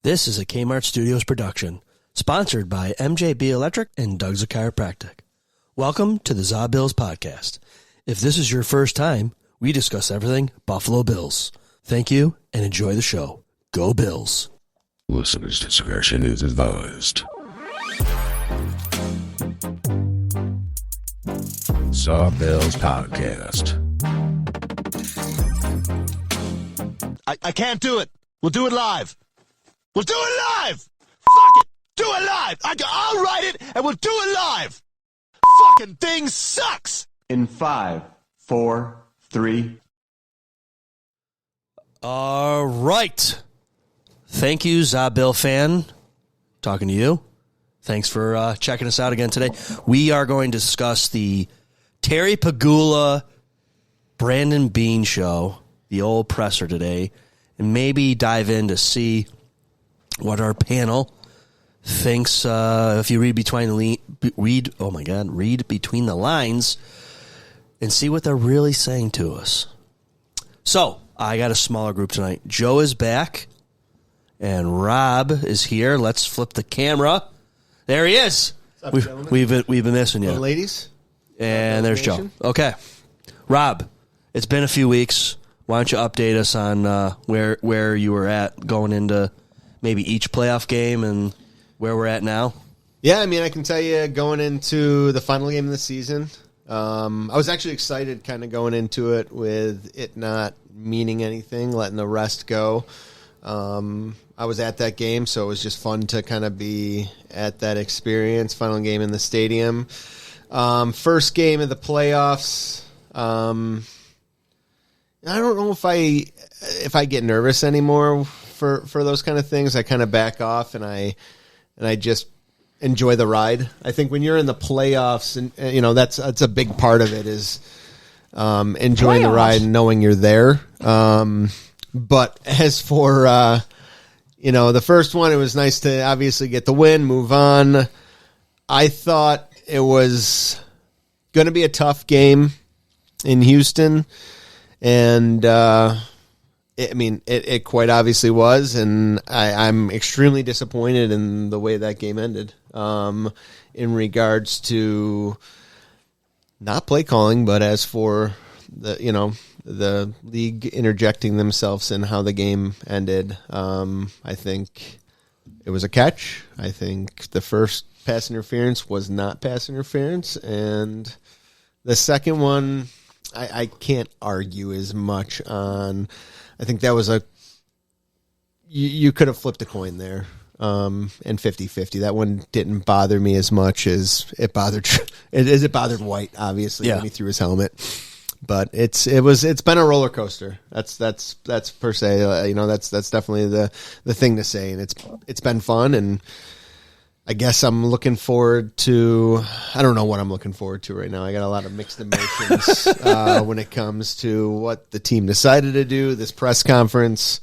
This is a Kmart Studios production, sponsored by MJB Electric and Doug's a Chiropractic. Welcome to the Za Bills podcast. If this is your first time, we discuss everything Buffalo Bills. Thank you and enjoy the show. Go Bills. Listeners' discretion is advised. Za Bills podcast. I can't do it. We'll do it live. We'll do it live! Fuck it! Do it live! I'll write it and we'll do it live! Fucking thing sucks! In 5, 4, 3. All right. Thank you, Za Bill fan. Talking to you. Thanks for checking us out again today. We are going to discuss the Terry Pegula, Brandon Beane show, the old presser today, and maybe dive in to see what our panel thinks. If you read between the lines and see what they're really saying to us. So I got a smaller group tonight. Joe is back and Rob is here. Let's flip the camera. There he is. What's up, We've been missing you, ladies. And there's Joe. Okay, Rob. It's been a few weeks. Why don't you update us on where you were at going into maybe each playoff game and where we're at now? Yeah, I mean, I can tell you going into the final game of the season, I was actually excited kind of going into it with it not meaning anything, letting the rest go. I was at that game, so it was just fun to kind of be at that experience, final game in the stadium. First game of the playoffs, I don't know if I get nervous anymore for those kind of things. I kind of back off and I just enjoy the ride. I think when you're in the playoffs, and you know that's a big part of it is enjoying the ride and knowing you're there. But as for the first one, it was nice to obviously get the win, move on. I thought it was going to be a tough game in Houston, and it quite obviously was, and I'm extremely disappointed in the way that game ended. In regards to not play calling, but as for the league interjecting themselves in how the game ended, I think it was a catch. I think the first pass interference was not pass interference, and the second one, I can't argue as much on. I think that was you could have flipped a coin there, and 50-50. That one didn't bother me as much as it bothered White, obviously, when he threw his helmet. But it's been a roller coaster. That's per se. That's definitely the thing to say, and it's been fun, and I guess I'm looking forward to. I don't know what I'm looking forward to right now. I got a lot of mixed emotions when it comes to what the team decided to do. This press conference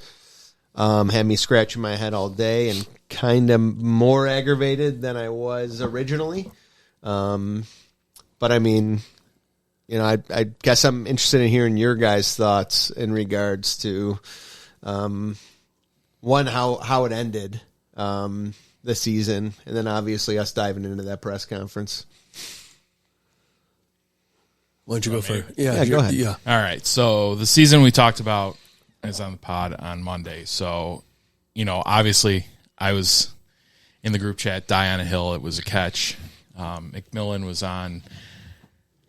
had me scratching my head all day and kind of more aggravated than I was originally. But I mean, I guess I'm interested in hearing your guys' thoughts in regards to one, how it ended. The season, and then obviously us diving into that press conference. Why don't you go first? Yeah, go ahead. Yeah. All right. So the season we talked about is on the pod on Monday. So, obviously I was in the group chat, die on a hill. It was a catch. McMillan was on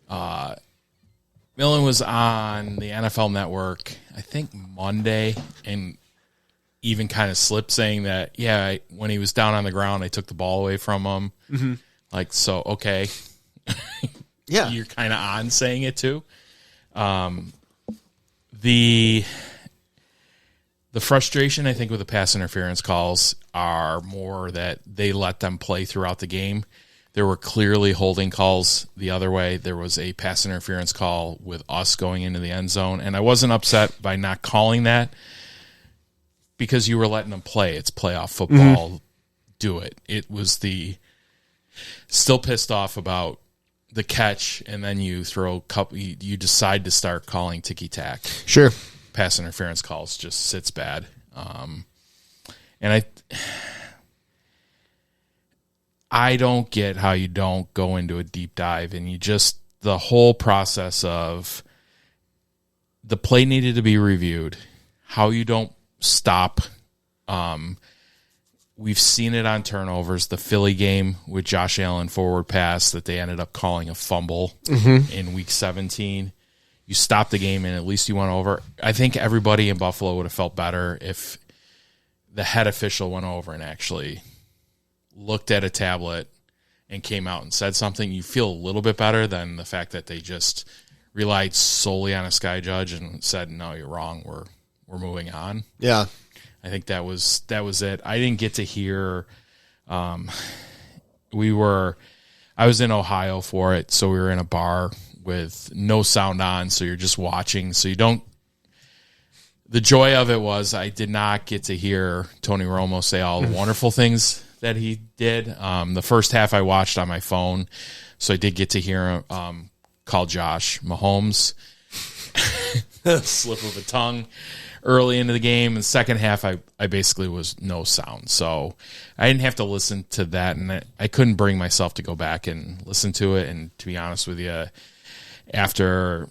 the NFL Network, I think Monday, and even kind of slipped saying that, when he was down on the ground, I took the ball away from him. Mm-hmm. So, okay. Yeah. You're kind of on saying it too. The frustration, I think, with the pass interference calls are more that they let them play throughout the game. There were clearly holding calls the other way. There was a pass interference call with us going into the end zone, and I wasn't upset by not calling that, because you were letting them play. It's playoff football. Mm-hmm. Do it. It was still pissed off about the catch, and then you decide to start calling ticky-tack. Sure. Pass interference calls just sits bad. And I don't get how you don't go into a deep dive and you just, the whole process of the play needed to be reviewed, how you don't stop. We've seen it on turnovers. The Philly game with Josh Allen forward pass that they ended up calling a fumble in week 17. You stopped the game and at least you went over. I think everybody in Buffalo would have felt better if the head official went over and actually looked at a tablet and came out and said something. You feel a little bit better than the fact that they just relied solely on a sky judge and said, "No, you're wrong. We're moving on." Yeah. I think that was it. I didn't get to hear. I was in Ohio for it, so we were in a bar with no sound on, so you're just watching. So you don't. The joy of it was I did not get to hear Tony Romo say all the wonderful things that he did. The first half I watched on my phone, so I did get to hear him call Josh Mahomes slip of the tongue early into the game. In the second half, I basically was no sound. So I didn't have to listen to that, and I couldn't bring myself to go back and listen to it. And to be honest with you, after,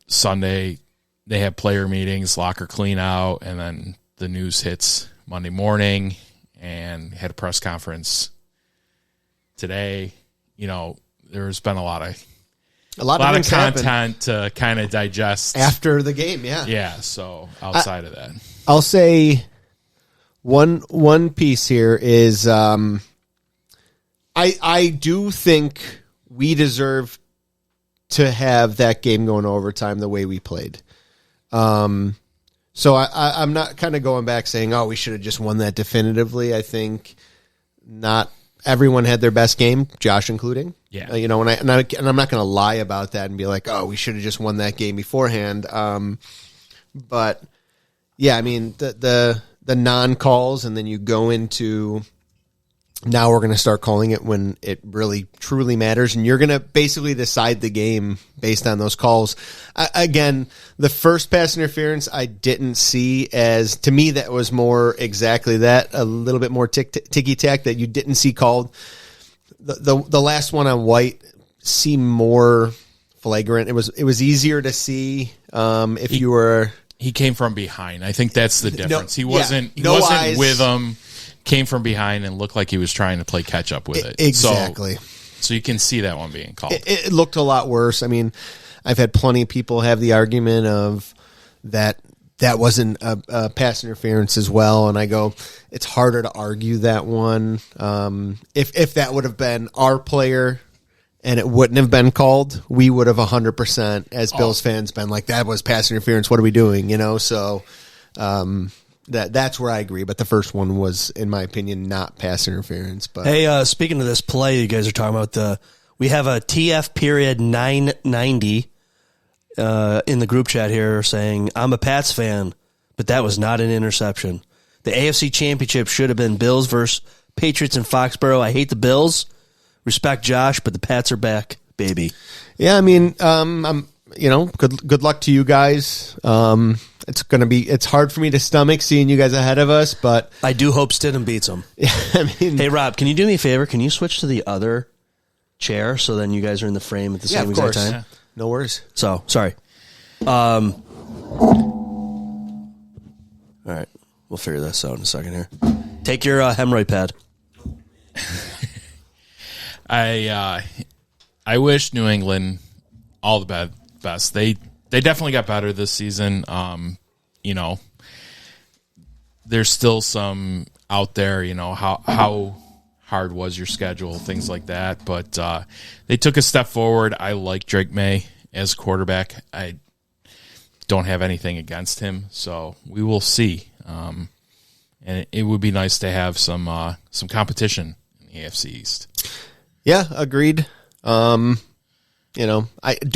Sunday, they have player meetings, locker clean out, and then the news hits Monday morning and had a press conference today. There's been a lot of content to kind of digest after the game. Yeah. Yeah. So outside of that, I'll say one piece here is I do think we deserve to have that game going overtime the way we played. So I'm not kind of going back saying, oh, we should have just won that definitively. I think not everyone had their best game, Josh including. Yeah. And I'm not going to lie about that and be like, oh, we should have just won that game beforehand. But yeah, I mean the non-calls, and then you go into now we're going to start calling it when it really truly matters, and you're going to basically decide the game based on those calls. Again, the first pass interference I didn't see as, to me, that was more exactly that, a little bit more ticky-tack that you didn't see called. The last one on White seemed more flagrant. It was easier to see if you were. He came from behind. I think that's the difference. He wasn't eyes. With him. Came from behind and looked like he was trying to play catch up with it. Exactly. So you can see that one being called. It looked a lot worse. I mean, I've had plenty of people have the argument of that wasn't a pass interference as well, and I go, it's harder to argue that one. If that would have been our player and it wouldn't have been called, we would have 100% as Bills fans been like, that was pass interference. What are we doing? So. That's where I agree, but the first one was, in my opinion, not pass interference. But hey, speaking of this play, you guys are talking about we have a TF period 990 in the group chat here saying, I'm a Pats fan, but that was not an interception. The AFC Championship should have been Bills versus Patriots in Foxborough. I hate the Bills, respect Josh, but the Pats are back, baby. Yeah, I mean, good luck to you guys. It's hard for me to stomach seeing you guys ahead of us, but I do hope Stidham beats them. Yeah, hey Rob, can you do me a favor? Can you switch to the other chair so then you guys are in the frame at the same exact time? Yeah. No worries. So sorry. All right, we'll figure this out in a second here. Take your hemorrhoid pad. I wish New England all the best. They definitely got better this season. There's still some out there, how hard was your schedule, things like that. But they took a step forward. I like Drake May as quarterback. I don't have anything against him, so we will see. And it would be nice to have some competition in the AFC East. Yeah, agreed. Do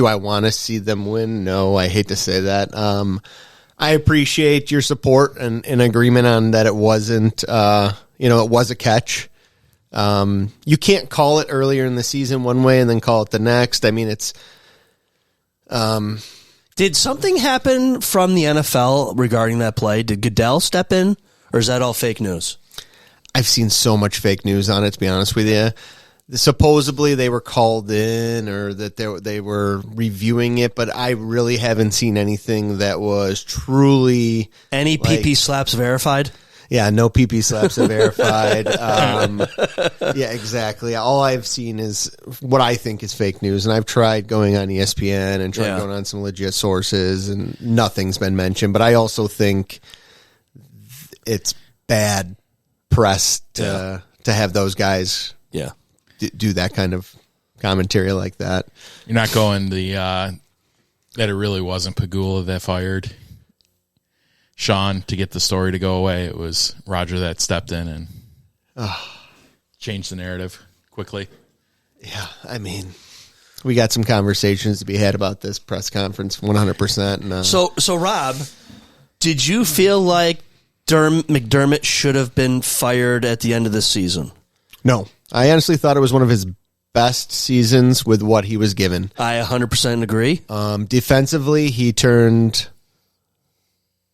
I want to see them win? No, I hate to say that. I appreciate your support and agreement on that. It wasn't, it was a catch. You can't call it earlier in the season one way and then call it the next. I mean, it's. Did something happen from the NFL regarding that play? Did Goodell step in, Or is that all fake news? I've seen so much fake news on it, to be honest with you. Supposedly they were called in or that they were reviewing it, but I really haven't seen anything that was truly... Any PP slaps verified? Yeah, no PP slaps are verified. Yeah, exactly. All I've seen is what I think is fake news, and I've tried going on ESPN and tried going on some legit sources, and nothing's been mentioned. But I also think it's bad press to have those guys do that kind of commentary like that. You're not going that it really wasn't Pagula that fired Sean to get the story to go away. It was Roger that stepped in and changed the narrative quickly. Yeah, I mean, we got some conversations to be had about this press conference, 100%. And, So Rob, did you feel like McDermott should have been fired at the end of this season? No, I honestly thought it was one of his best seasons with what he was given. I 100% agree. Defensively, he turned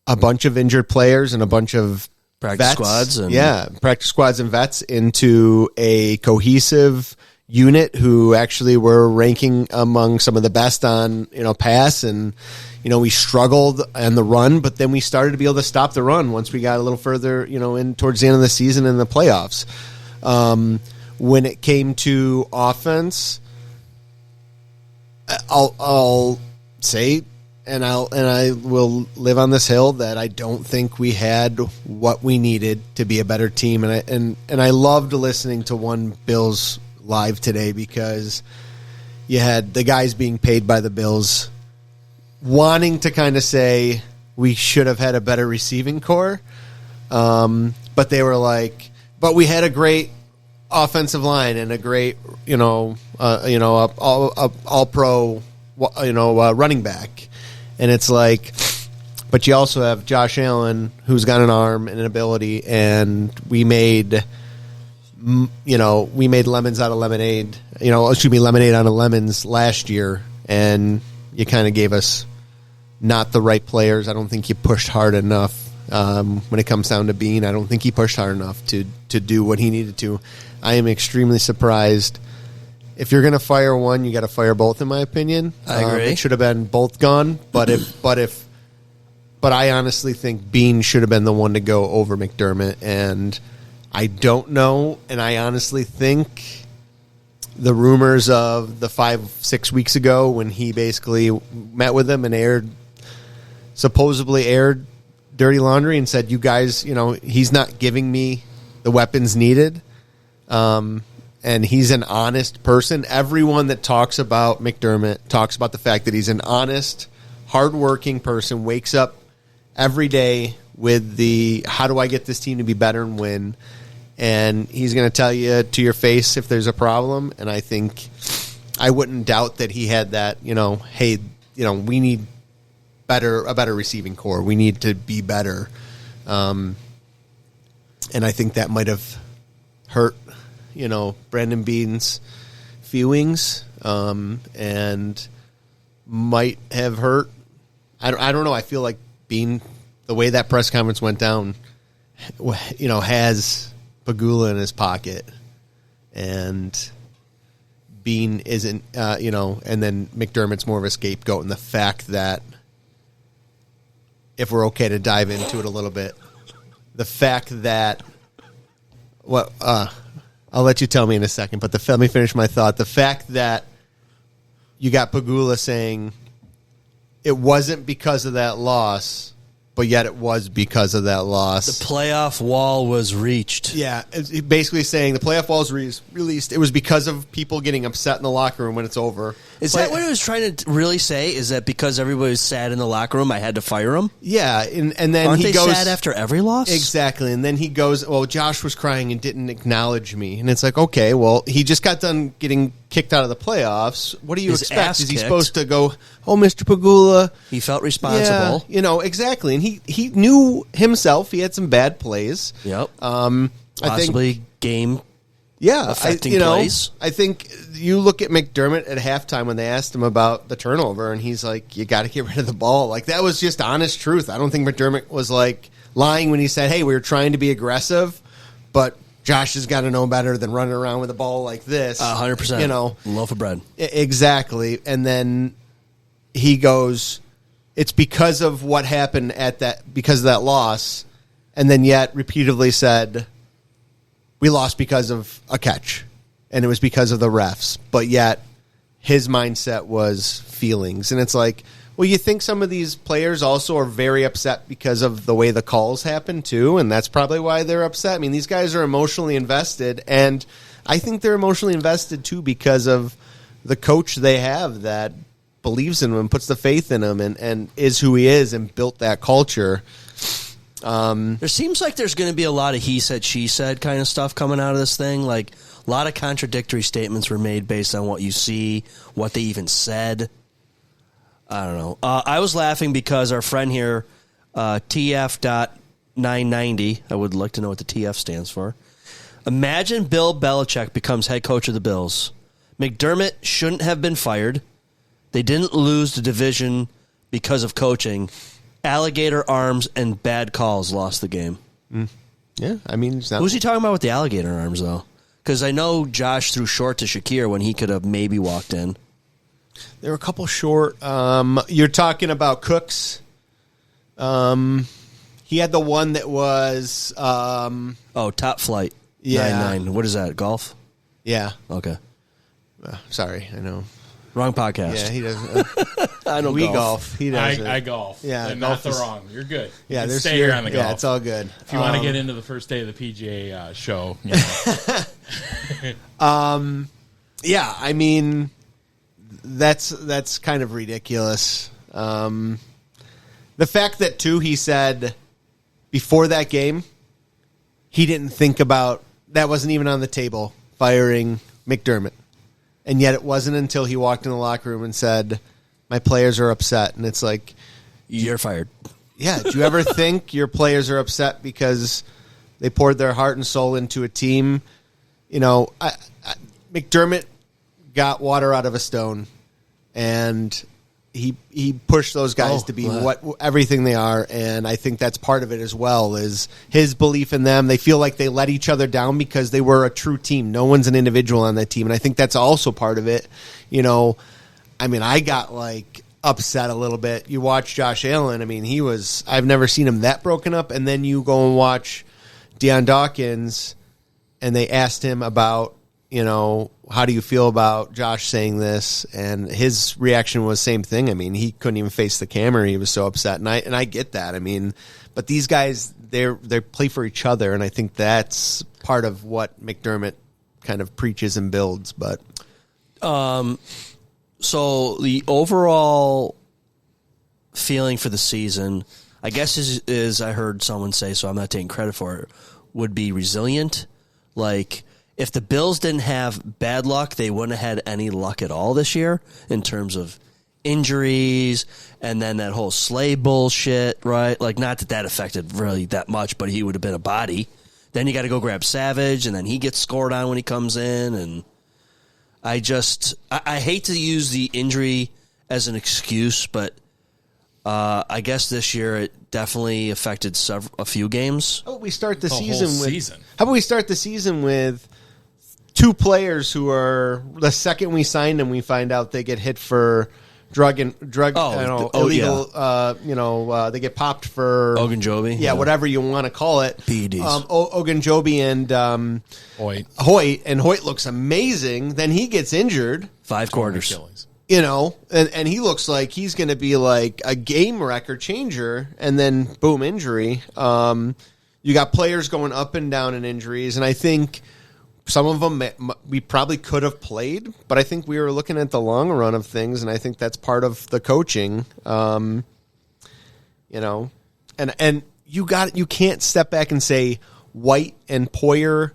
a bunch of injured players and a bunch of Practice squads and practice squads and vets into a cohesive unit who actually were ranking among some of the best on pass, and we struggled on the run, but then we started to be able to stop the run once we got a little further in towards the end of the season in the playoffs. When it came to offense, I'll say, and I will live on this hill that I don't think we had what we needed to be a better team. And I loved listening to one Bills live today because you had the guys being paid by the Bills wanting to kind of say we should have had a better receiving core, but they were like, but we had a great offensive line and a great all pro running back. And it's like, but you also have Josh Allen, who's got an arm and an ability, and we made lemons out of lemonade. Lemonade out of lemons last year, and you kind of gave us not the right players. I don't think you pushed hard enough. When it comes down to Beane, I don't think he pushed hard enough to do what he needed to. I am extremely surprised. If you're going to fire one, you got to fire both, in my opinion. I agree. It should have been both gone, but I honestly think Beane should have been the one to go over McDermott, and I don't know, and I honestly think the rumors of the 5-6 weeks ago when he basically met with them and supposedly aired dirty laundry and said, you guys, he's not giving me the weapons needed. And he's an honest person. Everyone that talks about McDermott talks about the fact that he's an honest, hardworking person, wakes up every day with how do I get this team to be better and win? And he's going to tell you to your face if there's a problem. And I think I wouldn't doubt that he had that, hey, we need a better receiving core. We need to be better. And I think that might have hurt Brandon Beane's feelings, and might have hurt. I don't know. I feel like Beane, the way that press conference went down, has Pagula in his pocket, and Beane isn't, and then McDermott's more of a scapegoat. And the fact that, if we're okay to dive into it a little bit, the fact that I'll let you tell me in a second, but let me finish my thought. The fact that you got Pagula saying it wasn't because of that loss, but yet it was because of that loss. The playoff wall was reached. Yeah, it's basically saying the playoff wall was released. It was because of people getting upset in the locker room when it's over. Is that what he was trying to really say? Is that because everybody was sad in the locker room, I had to fire him? Yeah, and then Aren't he they goes sad after every loss? Exactly, and then he goes, well, Josh was crying and didn't acknowledge me, and it's like, okay, well, he just got done getting kicked out of the playoffs. What do you expect? Is he supposed to go, oh, Mr. Pagula? He felt responsible. Yeah, exactly, and he knew himself. He had some bad plays. Yep. Possibly I think game. Yeah, affecting plays. I think you look at McDermott at halftime when they asked him about the turnover, and he's like, "You got to get rid of the ball." Like, that was just honest truth. I don't think McDermott was like, lying when he said, hey, we were trying to be aggressive, but Josh has got to know better than running around with a ball like this. 100%. You know, loaf of bread. Exactly. And then he goes, it's because of what happened because of that loss, and then yet repeatedly said, we lost because of a catch, and it was because of the refs. But yet his mindset was feelings. And it's like, well, you think some of these players also are very upset because of the way the calls happen too, and that's probably why they're upset. I mean, these guys are emotionally invested, and I think they're emotionally invested too because of the coach they have that believes in him and puts the faith in him and is who he is and built that culture. There seems like there's going to be a lot of he said, she said kind of stuff coming out of this thing. Like, a lot of contradictory statements were made based on what you see, what they even said. I don't know. I was laughing because our friend here, TF.990, I would like to know what the TF stands for. Imagine Bill Belichick becomes head coach of the Bills. McDermott shouldn't have been fired. They didn't lose the division because of coaching. Alligator arms and bad calls lost the game. Yeah, I mean, it's not, Who's he talking about with the alligator arms, though? Because I know Josh threw short to Shakir when he could have maybe walked in. there were a couple short. You're talking about Cooks. He had the one that was Top Flight. Yeah. 9-9. What is that, golf? yeah. Okay. Sorry, I know. Wrong podcast. Yeah, he doesn't. I don't We golf. golf. He doesn't. I golf. Yeah, And golf not the is- wrong. You're good. Yeah, You can there's stay here on the golf. Yeah, it's all good. If you want to get into the first day of the PGA show, you know. Yeah, I mean, that's kind of ridiculous. The fact that too, he said before that game, he didn't think about that, wasn't even on the table, firing McDermott. And yet it wasn't until he walked in the locker room and said, my players are upset. And it's like, You're fired. yeah, do you ever think your players are upset because they poured their heart and soul into a team? You know, McDermott got water out of a stone, and he pushed those guys to be everything they are, and I think that's part of it as well, is his belief in them. They feel like they let each other down because they were a true team. No one's an individual on that team, and I think that's also part of it. You know, I mean, I got like upset a little bit. You watch Josh Allen, I mean, I've never seen him that broken up, and then you go and watch Deion Dawkins, and they asked him about, you know, how do you feel about Josh saying this? And his reaction was same thing. I mean, he couldn't even face the camera. He was so upset. And I get that. I mean, but these guys, they play for each other. And I think that's part of what McDermott kind of preaches and builds. But So the overall feeling for the season, I guess is I heard someone say, so I'm not taking credit for it, would be resilient. Like, if the Bills didn't have bad luck, they wouldn't have had any luck at all this year in terms of injuries and then that whole Slay bullshit, right? Like, not that affected really that much, but he would have been a body. Then you got to go grab Savage, and then he gets scored on when he comes in. And I hate to use the injury as an excuse, but I guess this year it definitely affected a few games. how about we start the whole season with season. How about we start the season with two players who are, the second we signed them, we find out they get hit for illegal. They get popped for Ogunjobi, yeah, whatever you want to call it. PEDs. Ogunjobi and Hoyt, and Hoyt looks amazing. Then he gets injured, 5 quarters. Achilles. you know, and he looks like he's going to be like a game record changer, and then boom, injury. You got players going up and down in injuries, and I think some of them we probably could have played, but I think we were looking at the long run of things, and I think that's part of the coaching. You know, and you can't step back and say White and Poyer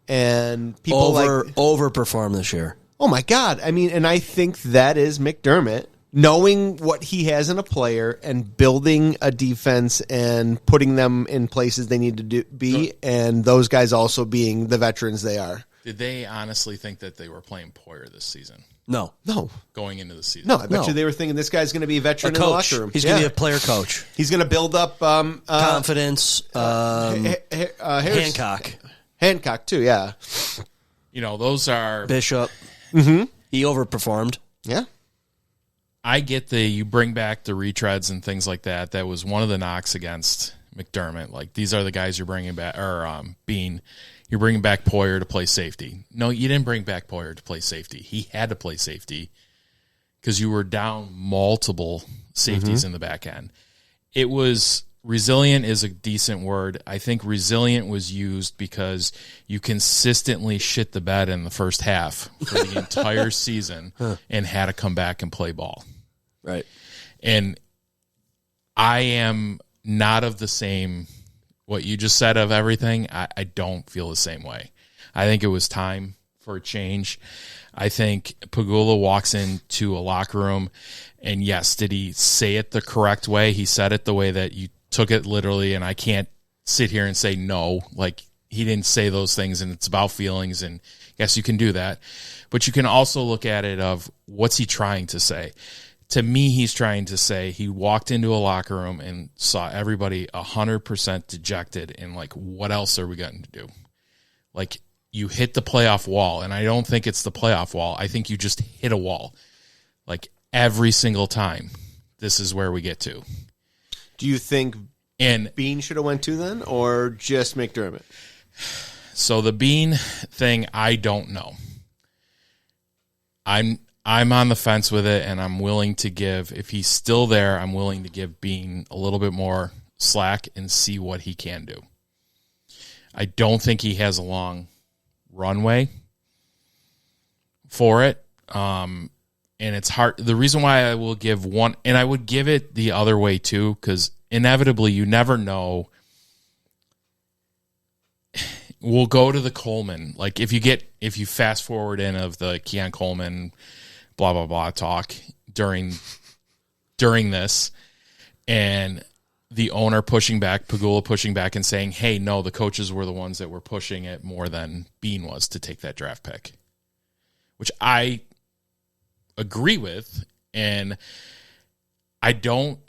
and people overperform this year. Oh my God. I mean, and I think that is McDermott knowing what he has in a player and building a defense and putting them in places they need to be, and those guys also being the veterans they are. Did they honestly think that they were playing Poyer this season? No. No. going into the season. No, I bet No. you they were thinking this guy's going to be a A veteran in the coach. locker room. He's going to be a player coach. He's going to build up Confidence. Hancock. Hancock, too, yeah. Those are... Bishop. Mm-hmm. He overperformed. Yeah. I get you bring back the retreads and things like that. That was one of the knocks against McDermott. Like, these are the guys you're bringing back, or Beane. You're bringing back Poyer to play safety. No, you didn't bring back Poyer to play safety. He had to play safety because you were down multiple safeties in the back end. It was resilient is a decent word. I think resilient was used because you consistently shit the bed in the first half for the entire season and had to come back and play ball. Right. And I am not of the same, what you just said of everything, I don't feel the same way. I think it was time for a change. I think Pegula walks into a locker room, and yes, did he say it the correct way? He said it the way that you took it literally, and I can't sit here and say no. Like, he didn't say those things, and it's about feelings, and yes, you can do that. But you can also look at it of what's he trying to say. To me, he's trying to say he walked into a locker room and saw everybody 100% dejected and like, what else are we going to do? Like, you hit the playoff wall, and I don't think it's the playoff wall. I think you just hit a wall. Like, every single time, this is where we get to. Do you think And Beane should have went to then, or just McDermott? so the Beane thing, I don't know. I'm on the fence with it, and I'm willing to give, if he's still there, I'm willing to give Beane a little bit more slack and see what he can do. I don't think he has a long runway for it. And it's hard. The reason why I will give one, and I would give it the other way too, because inevitably you never know. We'll go to the Coleman. Like, if you fast forward in of the Keon Coleman blah blah blah talk during this, and the owner pushing back, Pegula pushing back and saying, hey, no, the coaches were the ones that were pushing it more than Beane was to take that draft pick, which I agree with. And I don't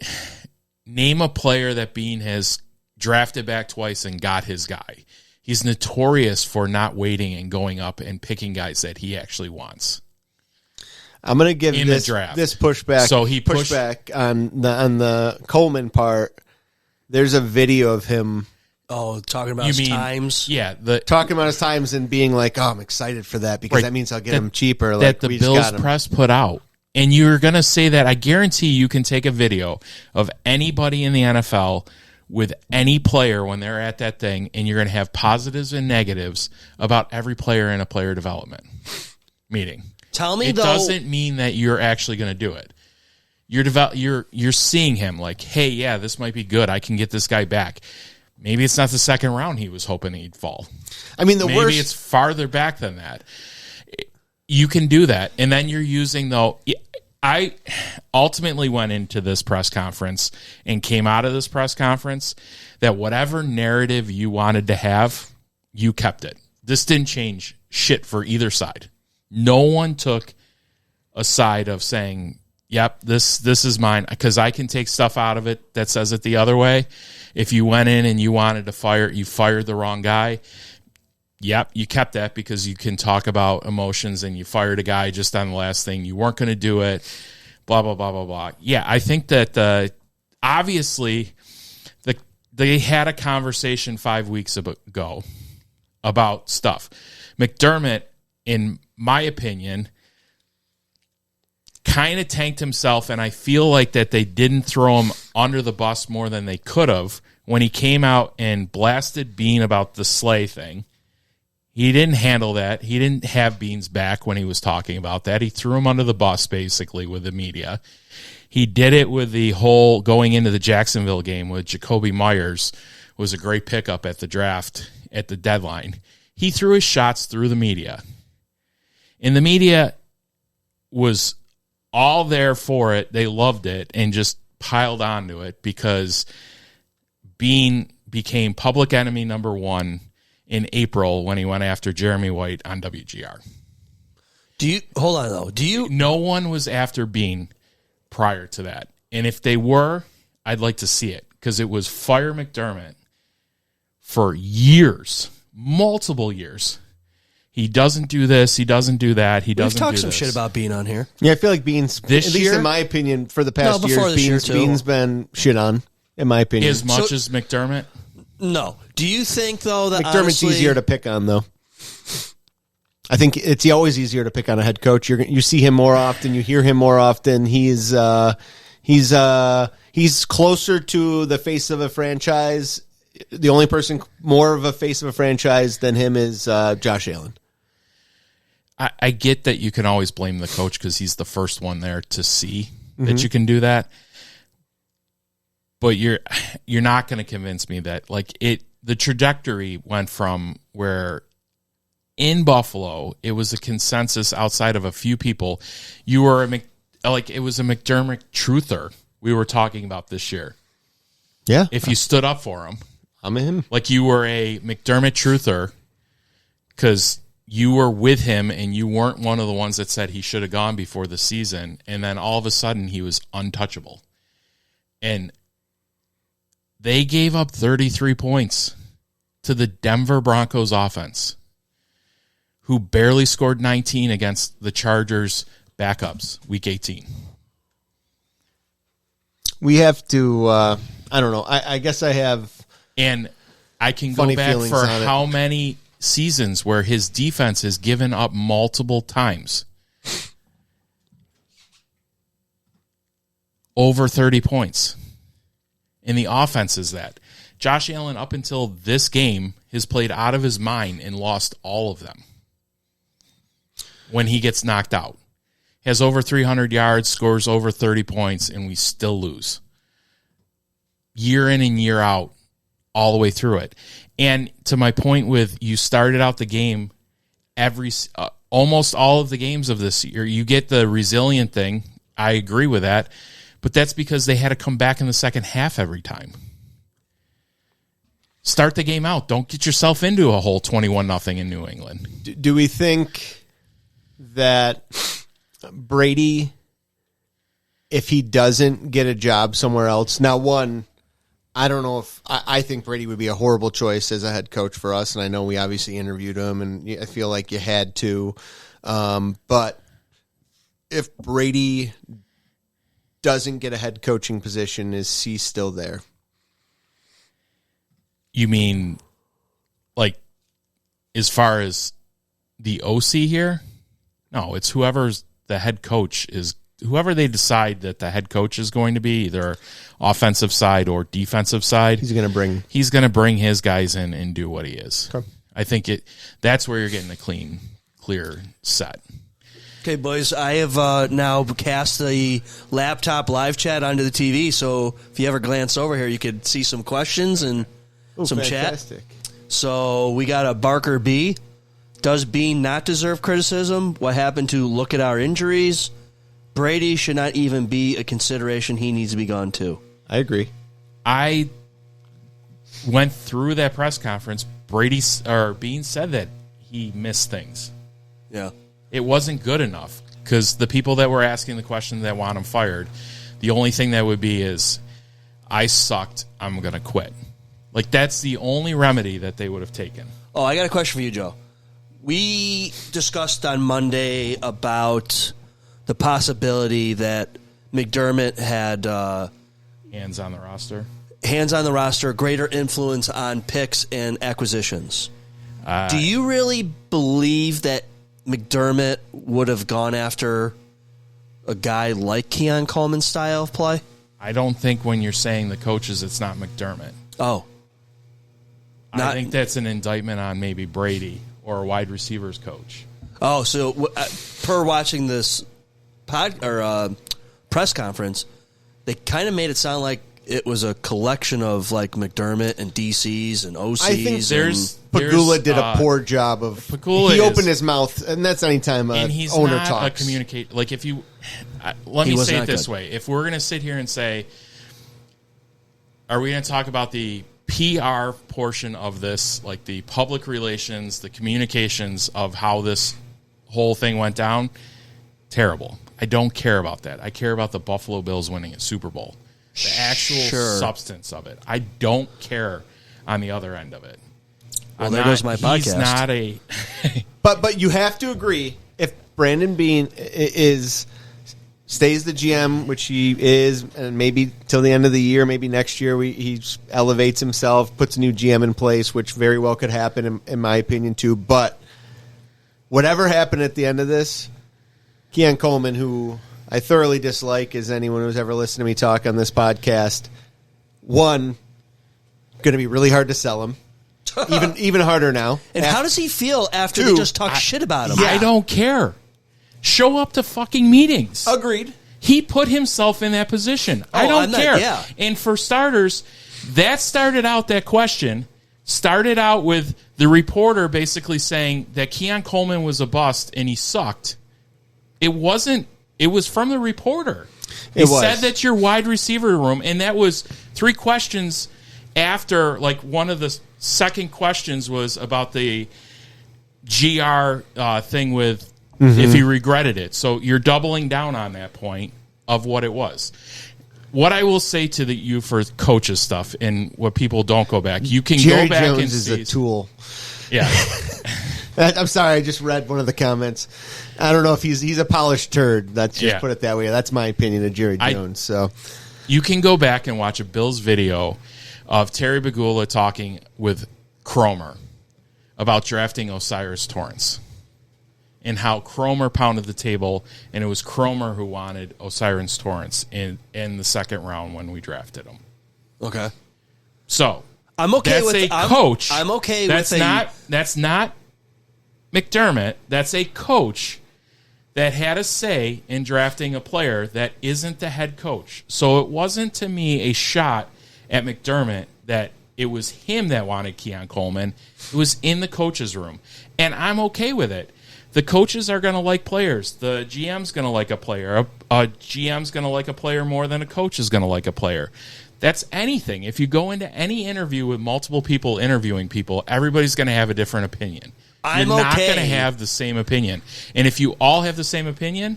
name a player that Beane has drafted back twice and got his guy. He's notorious for not waiting and going up and picking guys that he actually wants. I'm going to give In the draft. this pushback. So he pushed pushback on the Coleman part. There's a video of him Oh, talking about his times. Yeah, talking about his times and being like, "Oh, I'm excited for that because Right. that means I'll get him cheaper." that Like the we just Bills got him. press put out. And you're going to say that. I guarantee you can take a video of anybody in the NFL with any player when they're at that thing, and you're going to have positives and negatives about every player in a player development meeting. Tell me, It though. doesn't mean that you're actually going to do it. You're seeing him like, hey, yeah, this might be good. I can get this guy back. Maybe it's not the second round he was hoping he'd fall. I mean, Maybe it's farther back than that. You can do that. And then you're using, though, I ultimately went into this press conference and came out of this press conference that whatever narrative you wanted to have, you kept it. This didn't change shit for either side. No one took a side of saying, yep, this is mine, because I can take stuff out of it that says it the other way. If you went in and you wanted to you fired the wrong guy, yep, you kept that because you can talk about emotions, and you fired a guy just on the last thing. You weren't going to do it, blah, blah, blah, blah, blah. Yeah, I think that obviously they had a conversation 5 weeks ago about stuff. McDermott, in my opinion, kind of tanked himself, and I feel like that they didn't throw him under the bus more than they could have when he came out and blasted Beane about the Slay thing. He didn't handle that. He didn't have Beane's back when he was talking about that. He threw him under the bus, basically, with the media. He did it with the whole going into the Jacksonville game with Jacoby Myers was a great pickup at the draft at the deadline. He threw his shots through the media. And the media was all there for it. They loved it and just piled onto it because Beane became public enemy number one in April when he went after Jeremy White on WGR. hold on though? No one was after Beane prior to that, and if they were, I'd like to see it because it was fire McDermott for years, multiple years. He doesn't do this. He doesn't do that. He doesn't. We've talked do some this. shit about Beane on here. Yeah, I feel like Beane's, This at least year? in my opinion, for the past before years, this year, too. Beane's been shit on, in my opinion. as much as McDermott. No. Do you think though that McDermott's honestly, easier to pick on, though. I think it's always easier to pick on a head coach. You see him more often. You hear him more often. He's closer to the face of a franchise. The only person more of a face of a franchise than him is Josh Allen. I get that you can always blame the coach because he's the first one there to see that you can do that. But you're not going to convince me that the trajectory went from where in Buffalo it was a consensus outside of a few people. You were it was a McDermott truther we were talking about this year. Yeah, If you stood up for him, I'm him. like you were a McDermott truther because you were with him and you weren't one of the ones that said he should have gone before the season, and then all of a sudden he was untouchable. And they gave up 33 points to the Denver Broncos offense, who barely scored 19 against the Chargers backups week 18. We have to, I don't know. I guess I have. And I can Funny go back feelings for on it. how many seasons where his defense has given up multiple times. Over 30 points. And the offense is that. Josh Allen, up until this game, has played out of his mind and lost all of them. When he gets knocked out. Has over 300 yards, scores over 30 points, and we still lose. Year in and year out, all the way through it. And to my point with you started out the game, almost all of the games of this year, you get the resilient thing. I agree with that. But that's because they had to come back in the second half every time. Start the game out. Don't get yourself into a whole 21-0 in New England. Do we think that Brady, if he doesn't get a job somewhere else, now one, I don't know if I think Brady would be a horrible choice as a head coach for us, and I know we obviously interviewed him, and I feel like you had to. But if Brady doesn't get a head coaching position, is he still there? You mean, like, as far as the OC here? No, it's whoever's the head coach is. Whoever they decide that the head coach is going to be, either offensive side or defensive side, He's going to bring his guys in and do what he is. Okay. I think that's where you're getting a clear set. Okay, boys, I have now cast the laptop live chat onto the TV, so if you ever glance over here, you could see some questions and some fantastic. chat. So we got a Barker B. Does Beane not deserve criticism? What happened to look at our injuries? Brady should not even be a consideration. He needs to be gone too. I agree. I went through that press conference. Beane said that he missed things. Yeah. It wasn't good enough because the people that were asking the question that want him fired, the only thing that would be is, I sucked, I'm going to quit. Like, that's the only remedy that they would have taken. Oh, I got a question for you, Joe. We discussed on Monday about the possibility that McDermott had Hands on the roster. Greater influence on picks and acquisitions. Do you really believe that McDermott would have gone after a guy like Keon Coleman's style of play? I don't think when you're saying the coaches, it's not McDermott. Oh. I think that's an indictment on maybe Brady or a wide receivers coach. Oh, so per watching this press conference, they kind of made it sound like it was a collection of like McDermott and DCs and OCs. I think Pagula did a poor job of. He opened his mouth, and that's any time an he's owner not talks. a communicate. Like if you, let me say it this way: if we're going to sit here and say, are we going to talk about the PR portion of this, like the public relations, the communications of how this whole thing went down, terrible. I don't care about that. I care about the Buffalo Bills winning a Super Bowl. The actual substance of it. I don't care on the other end of it. Well, there goes my podcast. He's not a... But you have to agree, if Brandon Beane stays the GM, which he is, and maybe till the end of the year, maybe next year, he elevates himself, puts a new GM in place, which very well could happen, in my opinion, too. But whatever happened at the end of this, Keon Coleman, who I thoroughly dislike, as anyone who's ever listened to me talk on this podcast, one, going to be really hard to sell him. Even harder now. And how does he feel after they just talk shit about him? I don't care. Show up to fucking meetings. Agreed. He put himself in that position. I don't care. And for starters, that question started out with the reporter basically saying that Keon Coleman was a bust and he sucked. It wasn't. It was from the reporter. He said that's your wide receiver room, and that was 3 questions after, like, one of the second questions was about the GR thing with if he regretted it. So you're doubling down on that point of what it was. What I will say to you for coaches stuff and what people don't go back, you can Jerry go back Jones and is see. a tool. Yeah. I'm sorry, I just read one of the comments. I don't know if he's a polished turd. Let's just put it that way. That's my opinion of Jerry Jones. So you can go back and watch a Bills video of Terry Pegula talking with Cromer about drafting Osiris Torrance and how Cromer pounded the table, and it was Cromer who wanted Osiris Torrance in the second round when we drafted him. Okay. So I'm okay that's with a coach. I'm okay that's with that's not McDermott. That's a coach that had a say in drafting a player that isn't the head coach. So it wasn't, to me, a shot at McDermott that it was him that wanted Keon Coleman. It was in the coach's room. And I'm okay with it. The coaches are going to like players. The GM's going to like a player. A GM's going to like a player more than a coach is going to like a player. That's anything. If you go into any interview with multiple people interviewing people, everybody's going to have a different opinion. You're not going to have the same opinion. And if you all have the same opinion,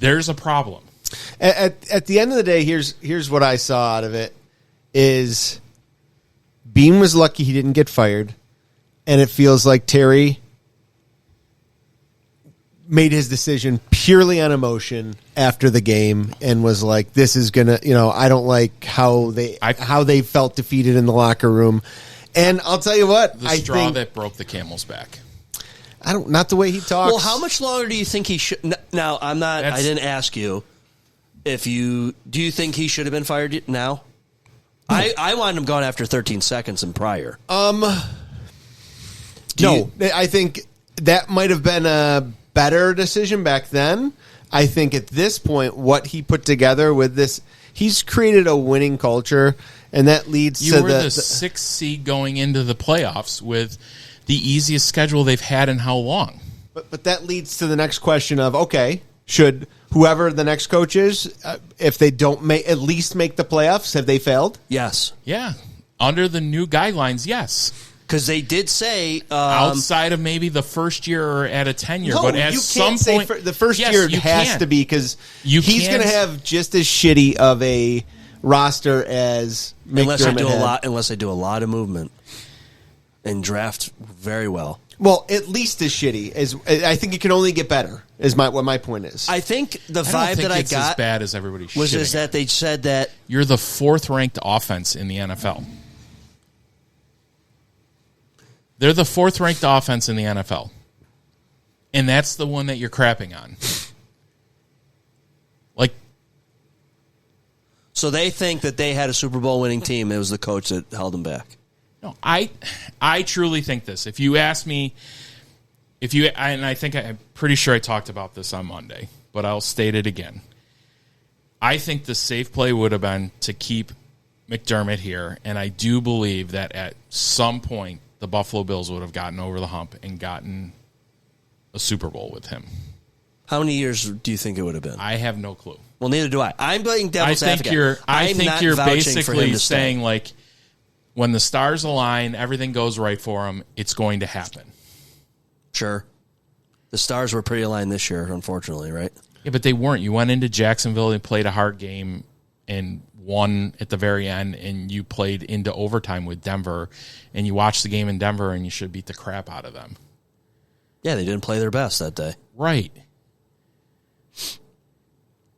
there's a problem. At the end of the day, here's what I saw out of it is Beane was lucky he didn't get fired, and it feels like Terry made his decision purely on emotion after the game and was like, this is gonna, I don't like how they felt defeated in the locker room. And I'll tell you what, the straw that broke the camel's back. Not the way he talks. Well, how much longer do you think he should? Now, I didn't ask you do you think he should have been fired now? I wanted him gone after 13 seconds and prior. I think that might have been a better decision back then. I think at this point, what he put together with this, he's created a winning culture, and that leads to the 6th seed going into the playoffs with the easiest schedule they've had in how long? But that leads to the next question of, okay, should whoever the next coach is, if they don't at least make the playoffs, have they failed? Yes. Yeah. Under the new guidelines, yes. Because they did say outside of maybe the first year or at a 10-year, but at some point, the first year has to be because he's going to have just as shitty of a roster as McDermott unless they do a lot of movement and draft very well. Well, at least as shitty as I think it can only get better. Is what my point is. I think the vibe that I got as bad as everybody was is that they said that you're the 4th ranked offense in the NFL. They're the 4th ranked offense in the NFL. And that's the one that you're crapping on. So they think that they had a Super Bowl winning team. It was the coach that held them back. No, I truly think this. If you ask me, and I think I'm pretty sure I talked about this on Monday, but I'll state it again. I think the safe play would have been to keep McDermott here, and I do believe that at some point the Buffalo Bills would have gotten over the hump and gotten a Super Bowl with him. How many years do you think it would have been? I have no clue. Well, neither do I. I'm playing devil's advocate. I think you're basically saying, like, when the stars align, everything goes right for them, it's going to happen. Sure. The stars were pretty aligned this year, unfortunately, right? Yeah, but they weren't. You went into Jacksonville and played a hard game and won at the very end, and you played into overtime with Denver, and you watched the game in Denver, and you should beat the crap out of them. Yeah, they didn't play their best that day. Right.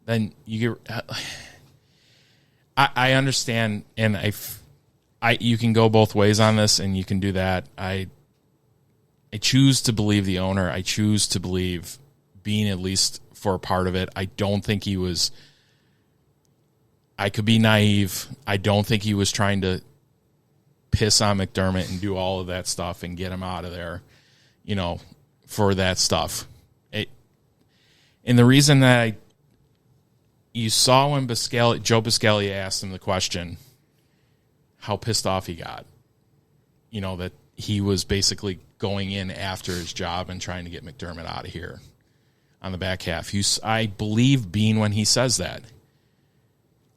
Then you get... I understand, and you can go both ways on this, and you can do that. I choose to believe the owner. I choose to believe Beane, at least for a part of it. I don't think he was... I could be naive. I don't think he was trying to piss on McDermott and do all of that stuff and get him out of there, for that stuff. And the reason that you saw when Joe Biscaglia asked him the question, how pissed off he got, that he was basically going in after his job and trying to get McDermott out of here on the back half. I believe Beane when he says that.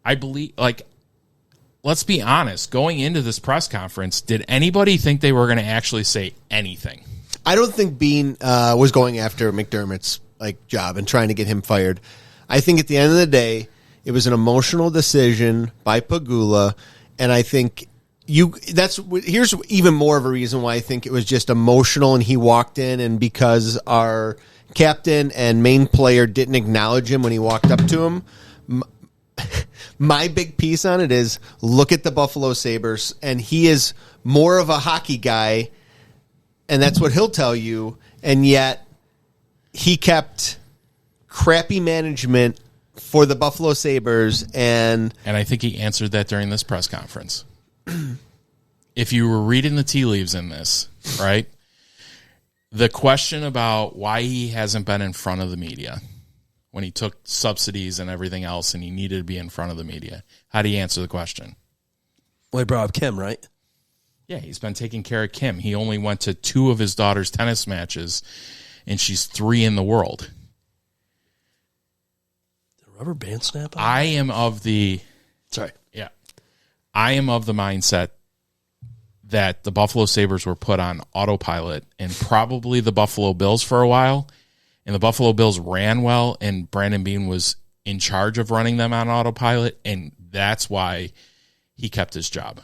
I believe, let's be honest, going into this press conference, did anybody think they were going to actually say anything? I don't think Beane was going after McDermott's job and trying to get him fired. I think at the end of the day, it was an emotional decision by Pegula, and I think here's even more of a reason why I think it was just emotional, and he walked in, and because our captain and main player didn't acknowledge him when he walked up to him. My big piece on it is look at the Buffalo Sabres, and he is more of a hockey guy, and that's what he'll tell you, and yet he kept crappy management for the Buffalo Sabres. And I think he answered that during this press conference. If you were reading the tea leaves in this, right, the question about why he hasn't been in front of the media when he took subsidies and everything else and he needed to be in front of the media. How do you answer the question? Well, he brought up Kim, right? Yeah, he's been taking care of Kim. He only went to 2 of his daughter's tennis matches, and she's 3 in the world. Did a rubber band snap on? I am of the mindset that the Buffalo Sabres were put on autopilot and probably the Buffalo Bills for a while. And the Buffalo Bills ran well, and Brandon Beane was in charge of running them on autopilot, and that's why he kept his job.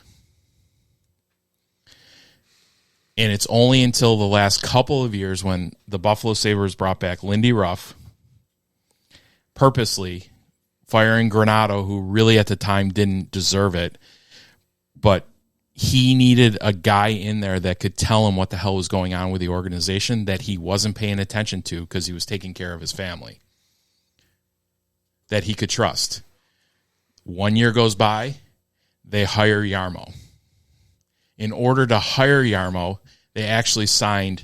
And it's only until the last couple of years when the Buffalo Sabres brought back Lindy Ruff, purposely firing Granato, who really at the time didn't deserve it, but he needed a guy in there that could tell him what the hell was going on with the organization that he wasn't paying attention to because he was taking care of his family, that he could trust. 1 year goes by, they hire Yarmo. In order to hire Yarmo, they actually signed,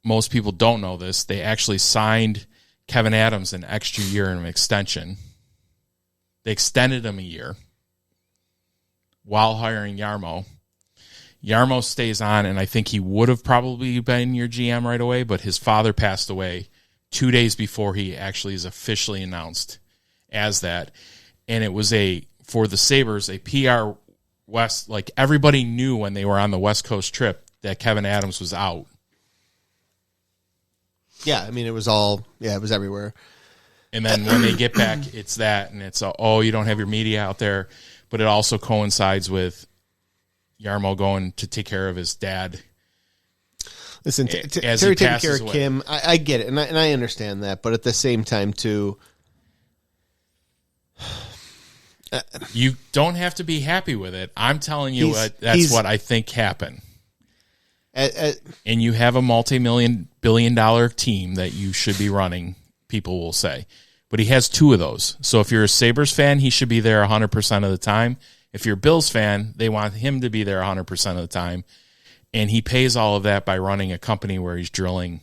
most people don't know this, they actually signed Kevin Adams an extra year in an extension. They extended him a year while hiring Yarmo. Yarmo stays on, and I think he would have probably been your GM right away, but his father passed away 2 days before he actually is officially announced as that. And it was for the Sabres, a PR West, everybody knew when they were on the West Coast trip that Kevin Adams was out. Yeah, I mean, it was everywhere. And then when they get back, it's that, and it's, you don't have your media out there. But it also coincides with Yarmo going to take care of his dad. Listen, Terry taking care of Kim, I get it, and I understand that. But at the same time, too, you don't have to be happy with it. I'm telling you that's what I think happened. And you have a multi-billion-dollar team that you should be running, people will say. But he has 2 of those. So if you're a Sabres fan, he should be there 100% of the time. If you're a Bills fan, they want him to be there 100% of the time. And he pays all of that by running a company where he's drilling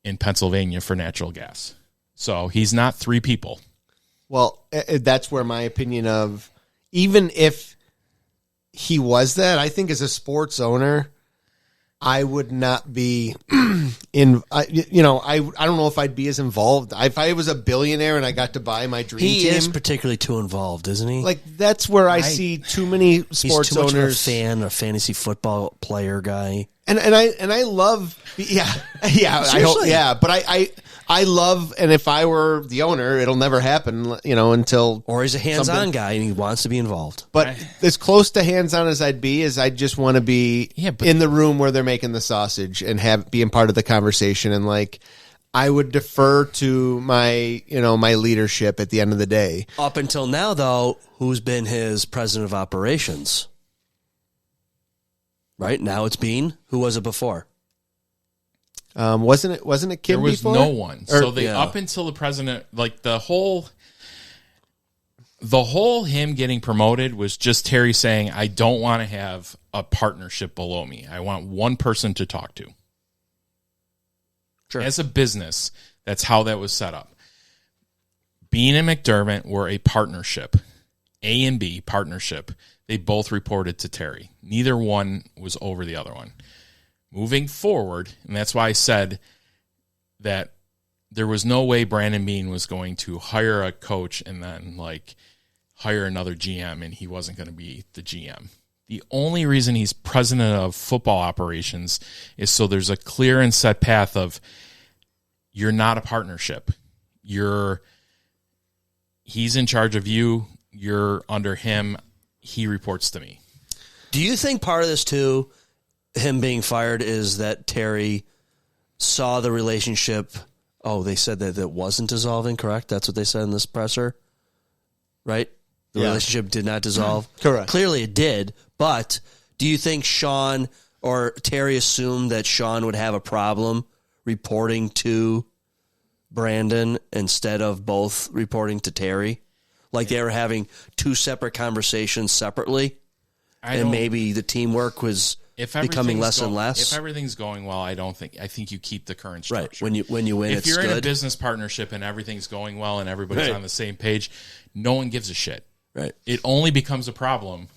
in Pennsylvania for natural gas. So he's not 3 people. Well, that's where my opinion of, even if he was that, I think as a sports owner, I would not be in. I don't know if I'd be as involved. If I was a billionaire and I got to buy my dream He team, is particularly too involved, isn't he? like that's where I see too many He's sports too much owners. of a fan, a fantasy football player guy. And I love, I hope, Seriously. but I love, and if I were the owner, it'll never happen, until. Or he's a hands-on something- guy and he wants to be involved. But as close to hands-on as I'd be, is I just want to be in the room where they're making the sausage and being part of the conversation. And like, I would defer to my leadership at the end of the day. Up until now, though, who's been his president of operations? Right now it's Beane. Who was it before? Wasn't it Kim There was before? no one. So they yeah. up until the president, like the whole him getting promoted was just Terry saying, I don't want to have a partnership below me. I want one person to talk to. Sure. As a business, that's how that was set up. Beane and McDermott were a partnership, A and B partnership. They both reported to Terry. Neither one was over the other one. Moving forward, and that's why I said that there was no way Brandon Beane was going to hire a coach and then hire another GM and he wasn't going to be the GM. The only reason he's president of football operations is so there's a clear and set path of you're not a partnership. He's in charge of you. You're under him. He reports to me. Do you think part of this, too, him being fired, is that Terry saw the relationship? Oh, they said that it wasn't dissolving, correct? That's what they said in this presser, right? The relationship did not dissolve? Correct. Clearly it did, but do you think Sean or Terry assumed that Sean would have a problem reporting to Brandon instead of both reporting to Terry? Like they were having two separate conversations separately, and maybe the teamwork was becoming less and less. If everything's going well, I think you keep the current structure. Right. When you win, if it's you're good. in a business partnership and everything's going well and everybody's on the same page, no one gives a shit. Right. It only becomes a problem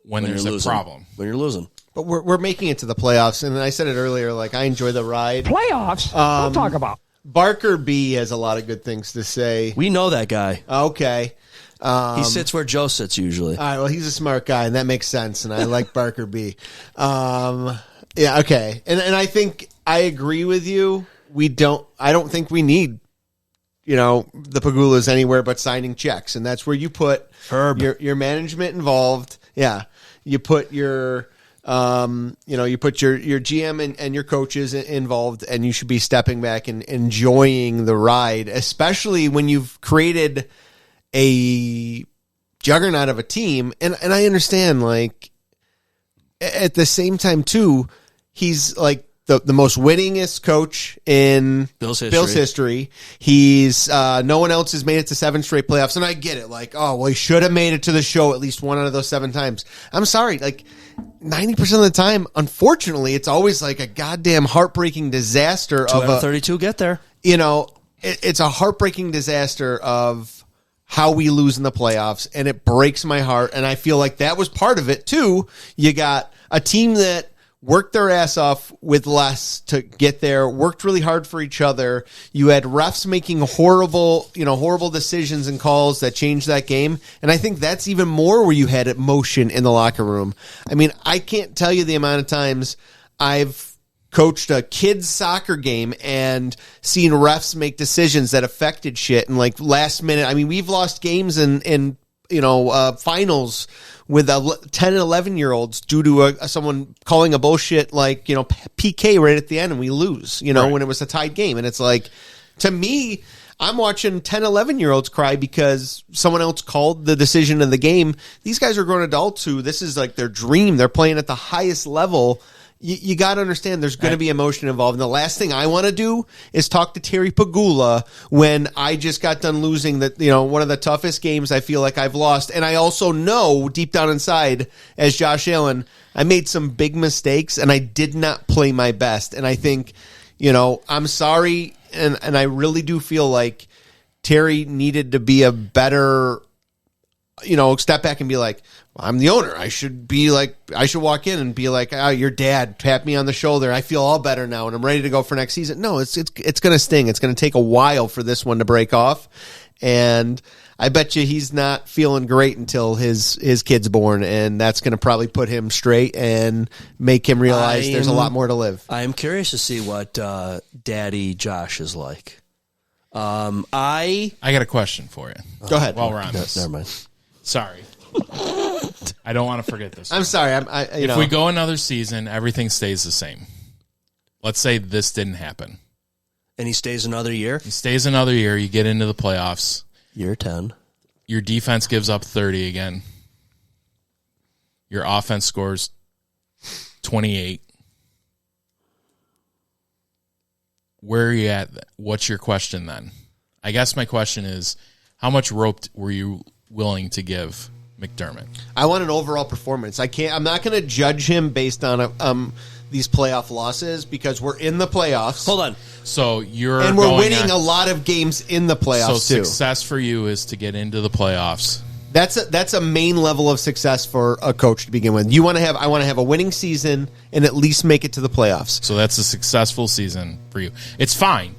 when there's you're a losing. problem. When you're losing. But we're making it to the playoffs, and I said it earlier. Like I enjoy the ride. Playoffs? Don't talk about. Barker B has a lot of good things to say. We know that guy. Okay. He sits where Joe sits usually. All right, well, he's a smart guy, and that makes sense, and I like Barker B. Yeah, okay. And I think I agree with you. I don't think we need, the Pagulas anywhere but signing checks, and that's where you put Herb. your management involved. Yeah. You put your you put your GM and your coaches involved, and you should be stepping back and enjoying the ride, especially when you've created a juggernaut of a team. And I understand, like, at the same time, too, he's like the most winningest coach in Bill's history. He's no one else has made it to 7 straight playoffs. And I get it. Like, oh, well, he should have made it to the show at least one out of those 7 times. I'm sorry. Like, 90% of the time, unfortunately, it's always like a goddamn heartbreaking disaster 2 out of 32 get there. It's a heartbreaking disaster of how we lose in the playoffs, and it breaks my heart. And I feel like that was part of it too. You got a team that worked their ass off with less to get there, worked really hard for each other. You had refs making horrible decisions and calls that changed that game. And I think that's even more where you had emotion in the locker room. I mean, I can't tell you the amount of times I've coached a kids soccer game and seen refs make decisions that affected shit and like last minute. I mean, we've lost games in finals with 10 and 11-year-olds due to someone calling a bullshit PK right at the end, and we lose, when it was a tied game. And it's like, to me, I'm watching 10, 11-year-olds cry because someone else called the decision of the game. These guys are grown adults who this is like their dream. They're playing at the highest level. You got to understand there's going to be emotion involved. And the last thing I want to do is talk to Terry Pagula when I just got done losing one of the toughest games I feel like I've lost. And I also know deep down inside, as Josh Allen, I made some big mistakes and I did not play my best. And I think, I'm sorry. And I really do feel like Terry needed to be a better, step back and be like, I'm the owner. I should walk in and be like, oh, your dad tapped me on the shoulder. I feel all better now and I'm ready to go for next season. No, it's going to sting. It's going to take a while for this one to break off. And I bet you he's not feeling great until his kid's born. And that's going to probably put him straight and make him realize there's a lot more to live. I am curious to see what Daddy Josh is like. I got a question for you. Go ahead. While we're on this. Never mind. Sorry. I don't want to forget this. I'm sorry. If we go another season, everything stays the same. Let's say this didn't happen. And he stays another year? He stays another year. You get into the playoffs. Year 10. Your defense gives up 30 again. Your offense scores 28. Where are you at? What's your question then? I guess my question is, how much rope were you willing to give McDermott? I want an overall performance. I'm not going to judge him based on these playoff losses because we're in the playoffs. Hold on. So we're winning a lot of games in the playoffs so too. Success for you is to get into the playoffs. That's a main level of success for a coach to begin with. I want to have a winning season and at least make it to the playoffs. So that's a successful season for you. It's fine.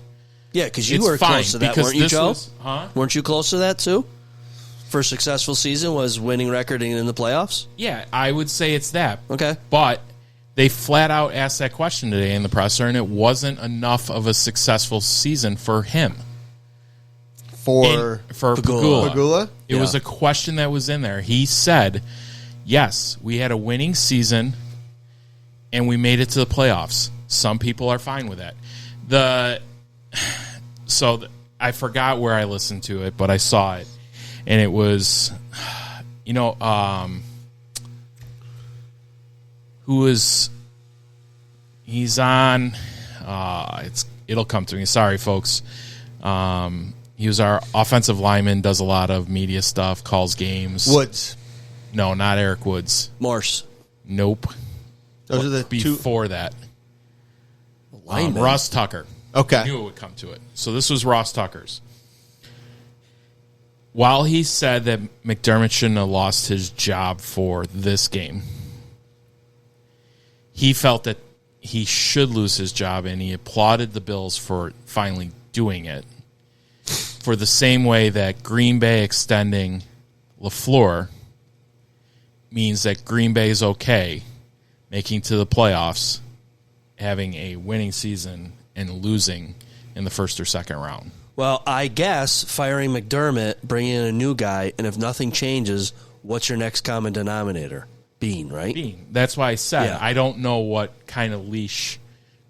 Yeah, because you were close to that, weren't you, Joe? Huh? Weren't you close to that too? For a successful season was winning record and in the playoffs? Yeah, I would say it's that. Okay. But they flat out asked that question today in the presser, and it wasn't enough of a successful season for him. For Pegula. It was a question that was in there. He said, yes, we had a winning season, and we made it to the playoffs. Some people are fine with that. I forgot where I listened to it, but I saw it. And it was, he's on, it'll come to me. Sorry, folks. He was our offensive lineman, does a lot of media stuff, calls games. Woods. No, not Eric Woods. Morse. Nope. Those are the before that. Lineman. Ross Tucker. Okay. I knew it would come to it. So this was Ross Tucker's. While he said that McDermott shouldn't have lost his job for this game, he felt that he should lose his job, and he applauded the Bills for finally doing it. For the same way that Green Bay extending LaFleur means that Green Bay is okay making to the playoffs, having a winning season, and losing in the first or second round. Well, I guess firing McDermott, bringing in a new guy, and if nothing changes, what's your next common denominator? Beane, right? Beane. That's why I said I don't know what kind of leash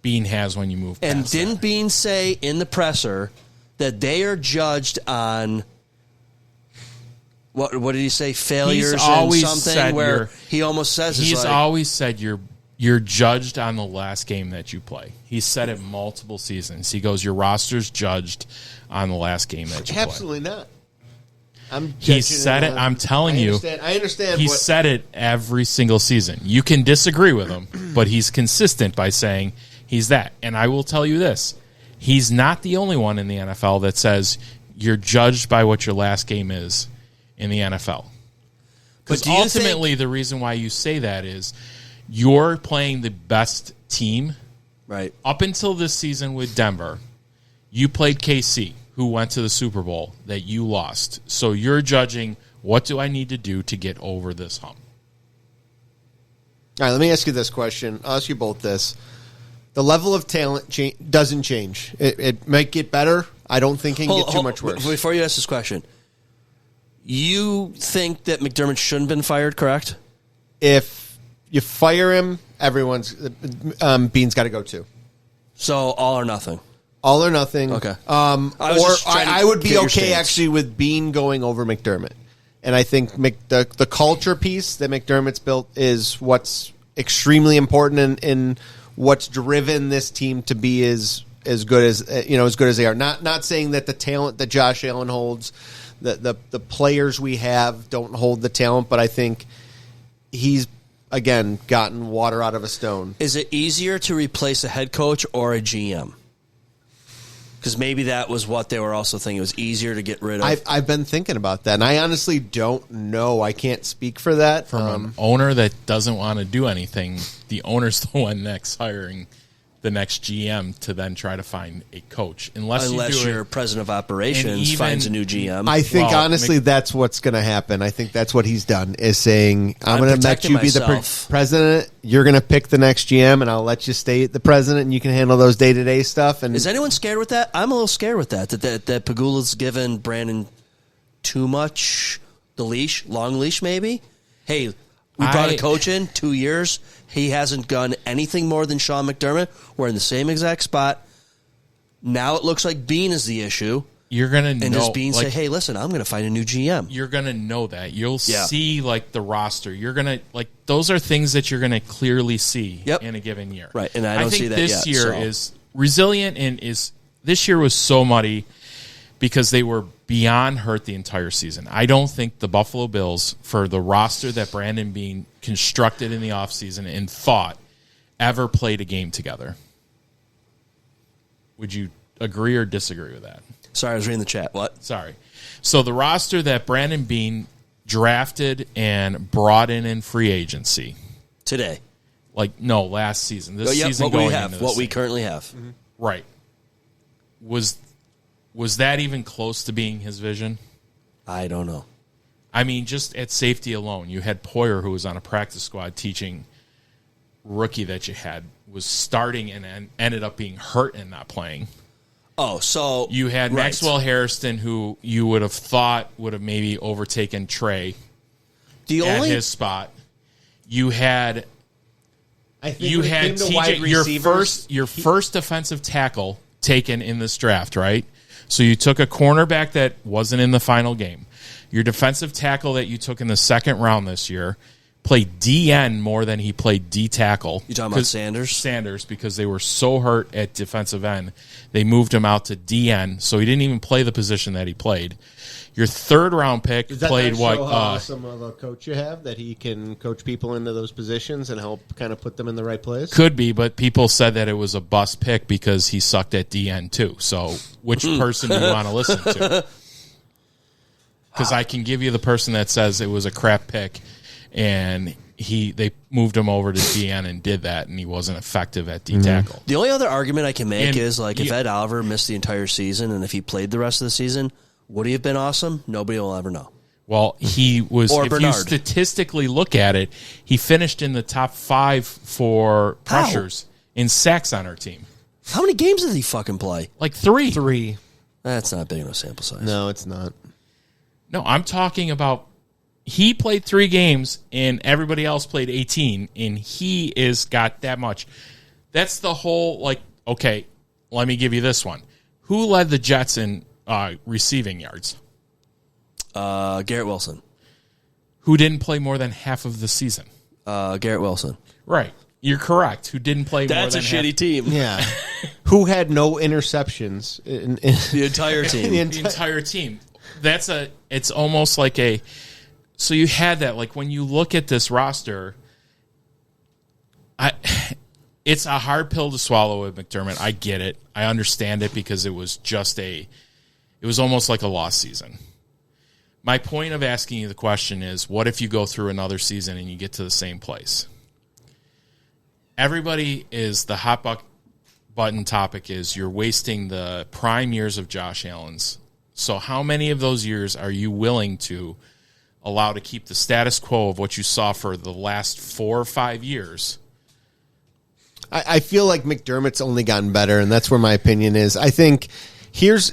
Beane has when you move past And didn't that. Beane say in the presser that they are judged on what did he say? Failures and something where he almost says he's always said you're judged on the last game that you play. He said it multiple seasons. He goes, your roster's judged on the last game that you play. Absolutely not. He said it. I'm telling you. I understand. He said it every single season. You can disagree with him, but he's consistent by saying he's that. And I will tell you this. He's not the only one in the NFL that says you're judged by what your last game is in the NFL. Because ultimately, the reason why you say that is you're playing the best team. Right. Up until this season with Denver, you played KC, who went to the Super Bowl, that you lost. So you're judging, what do I need to do to get over this hump? All right, let me ask you this question. I'll ask you both this. The level of talent doesn't change. It might get better. I don't think it can get too much worse. Before you ask this question, you think that McDermott shouldn't have been fired, correct? If you fire him, Beane's got to go too. So all or nothing. All or nothing. Okay. I would be okay actually with Beane going over McDermott. And I think the culture piece that McDermott's built is what's extremely important in what's driven this team to be as good as they are. Not saying that the talent that Josh Allen holds, the players we have don't hold the talent, but I think he's again gotten water out of a stone. Is it easier to replace a head coach or a GM? Because maybe that was what they were also thinking. It was easier to get rid of. I've been thinking about that, and I honestly don't know. I can't speak for that. From an owner that doesn't want to do anything, the owner's the one next hiring the next GM to then try to find a coach. Unless your president of operations finds a new GM. I think, honestly, that's what's going to happen. I think that's what he's done, is saying, I'm going to let you be the president. You're going to pick the next GM, and I'll let you stay the president, and you can handle those day-to-day stuff. And is anyone scared with that? I'm a little scared with that Pagula's given Brandon too much, the leash, long leash maybe. Hey, we brought a coach in 2 years. He hasn't done anything more than Sean McDermott. We're in the same exact spot. Now it looks like Beane is the issue. You're going to know. And does Beane say, hey, listen, I'm going to find a new GM? You're going to know that. You'll see, like, the roster. You're going to, like, those are things that you're going to clearly see in a given year. Right, and I don't see that yet. I think this year is resilient and this year was so muddy because they were beyond hurt the entire season. I don't think the Buffalo Bills, for the roster that Brandon Beane constructed in the offseason and thought, ever played a game together. Would you agree or disagree with that? Sorry, I was reading the chat. What? Sorry. So the roster that Brandon Beane drafted and brought in free agency. Today. Last season. This season what we currently have. Mm-hmm. Right. Was that even close to being his vision? I don't know. I mean, just at safety alone, you had Poyer, who was on a practice squad teaching rookie that you had, was starting and ended up being hurt and not playing. Oh, so you had Maxwell Harrison, who you would have thought would have maybe overtaken Trey at his spot. You had TJ, your first defensive tackle taken in this draft, right? So you took a cornerback that wasn't in the final game. Your defensive tackle that you took in the second round this year played DN more than he played D tackle. You talking about Sanders? Sanders, because they were so hurt at defensive end, they moved him out to DN, so he didn't even play the position that he played. Your third round pick played how awesome of a coach you have, that he can coach people into those positions and help kind of put them in the right place? Could be, but people said that it was a bust pick because he sucked at DN too. So which person do you want to listen to? Because I can give you the person that says it was a crap pick and they moved him over to DN and did that, and he wasn't effective at D tackle. The only other argument I can make is if Ed Oliver missed the entire season and if he played the rest of the season, would he have been awesome? Nobody will ever know. Well, he was. Or if Bernard. you statistically look at it, he finished in the top 5 for pressures in sacks on our team. How many games did he fucking play? Like 3. 3. That's not big enough sample size. No, it's not. No, I'm talking about he played 3 games and everybody else played 18, and he is got that much. That's the whole, okay, let me give you this one. Who led the Jets in receiving yards? Garrett Wilson. Who didn't play more than half of the season? Garrett Wilson. Right. You're correct. Who didn't play more than That's a shitty team. Yeah. Who had no interceptions? The entire team. The entire team. It's almost like so you had that, when you look at this roster, it's a hard pill to swallow with McDermott. I get it. I understand it because it was it was almost like a lost season. My point of asking you the question is, what if you go through another season and you get to the same place? Everybody is the hot button topic is you're wasting the prime years of Josh Allen's. So how many of those years are you willing to allow to keep the status quo of what you saw for the last 4 or 5 years? I feel like McDermott's only gotten better, and that's where my opinion is. I think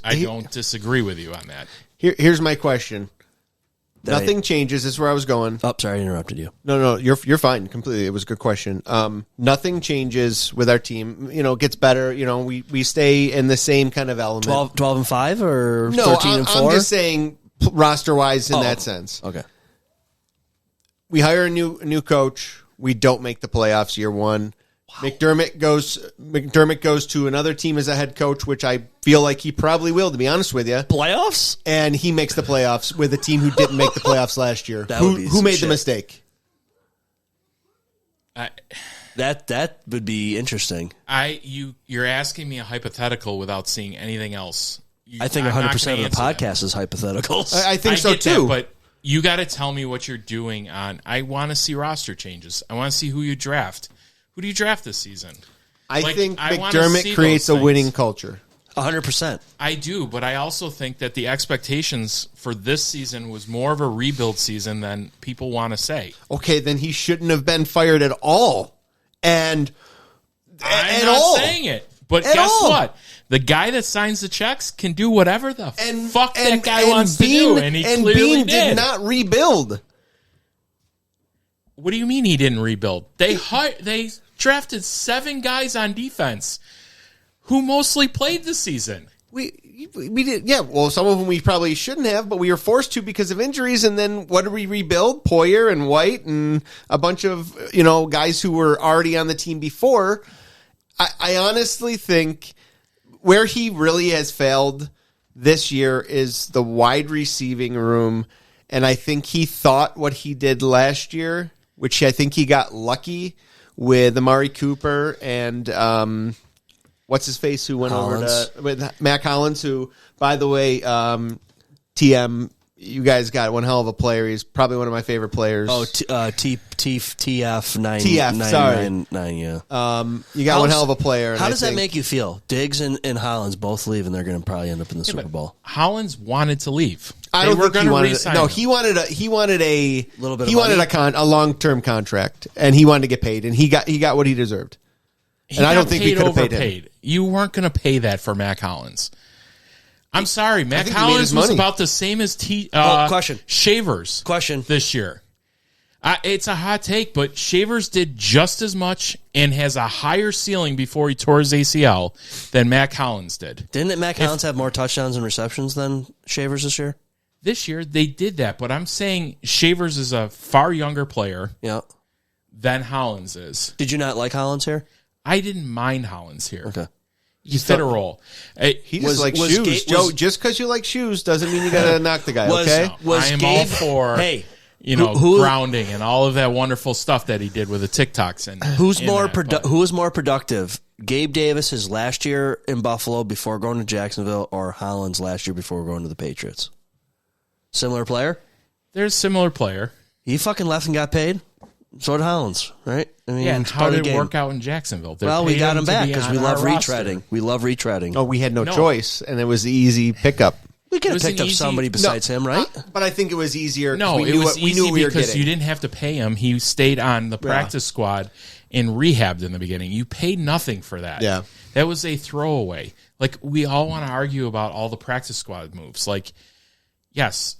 I don't disagree with you on that. Here's my question. Nothing changes. This is where I was going. Oh, sorry, I interrupted you. No, you're fine completely. It was a good question. Nothing changes with our team. It gets better. We stay in the same kind of element. 12-5 or 13-4? I'm just saying roster-wise in that sense. Okay. We hire a new coach. We don't make the playoffs year one. Wow. McDermott goes to another team as a head coach, which I feel like he probably will, to be honest with you. Playoffs? And he makes the playoffs with a team who didn't make the playoffs last year. Who made the mistake? That would be interesting. You're asking me a hypothetical without seeing anything else. I think 100% of the podcast is hypotheticals. I think so get too. that, but you got to tell me what you're doing on. I want to see roster changes. I want to see who you draft. Who do you draft this season? I think I wanna see McDermott creates those a winning culture. 100%. I do, but I also think that the expectations for this season was more of a rebuild season than people want to say. Okay, then he shouldn't have been fired at all. And I'm at not all. saying it, but At guess all. what? The guy that signs the checks can do whatever the fuck that guy and wants Beane, to do, and he and clearly Beane did not rebuild. What do you mean he didn't rebuild? They drafted 7 guys on defense who mostly played this season. We did, yeah. Well, some of them we probably shouldn't have, but we were forced to because of injuries. And then what did we rebuild? Poyer and White and a bunch of guys who were already on the team before. I honestly think where he really has failed this year is the wide receiving room, and I think he thought what he did last year, which I think he got lucky with Amari Cooper and what's his face who went Hollins. over to with Mac Hollins, who, by the way, TM, you guys got one hell of a player. He's probably one of my favorite players. Oh, TF 9. TF, sorry. 9, yeah. You got one hell of a player. and How I does that think- make you feel? Diggs and Hollins both leave, and they're going to probably end up in the Super Bowl. Hollins wanted to leave. I They don't were think he gonna wanted. re-sign No, him. he wanted a Little bit He of wanted money? a long term contract, and he wanted to get paid, and he got what he deserved. He And I don't got think we paid could have paid him. overpaid. You weren't going to pay that for Mac Hollins. I'm sorry, Mac think he made Hollins his was money. about the same as question. Shavers Question. this year. It's a hot take, but Shavers did just as much and has a higher ceiling before he tore his ACL than Mac Hollins did. Didn't Mac Hollins have more touchdowns and receptions than Shavers this year? This year, they did that, but I'm saying Shavers is a far younger player Yeah. than Hollins is. Did you not like Hollins here? I didn't mind Hollins here. Okay. He fit a role. He just likes was shoes, Ga- Joe. was- Just because you like shoes doesn't mean you got to knock the guy. Was- Okay. Was I am Gabe, all for hey, who, grounding and all of that wonderful stuff that he did with the TikToks and who's in more that, but who was more productive? Gabe Davis his last year in Buffalo before going to Jacksonville, or Hollins last year before going to the Patriots? Similar player? There's a similar player. He fucking left and got paid. So did Hollins, right? I mean, Yeah, and it's how part of did the it game. work out in Jacksonville? They Well, we paid got him to back be because on we love our roster. retreading. We love retreading. Oh, we had no No. choice, and it was the easy pickup. We could it have was picked an up easy- somebody besides him, right? But I think it was easier. 'cause No, we it knew was what, we easy knew what we were because getting. you didn't have to pay him. He stayed on the practice squad and rehabbed in the beginning. You paid nothing for that. Yeah. That was a throwaway. Like, we all want to argue about all the practice squad moves. Like, yes.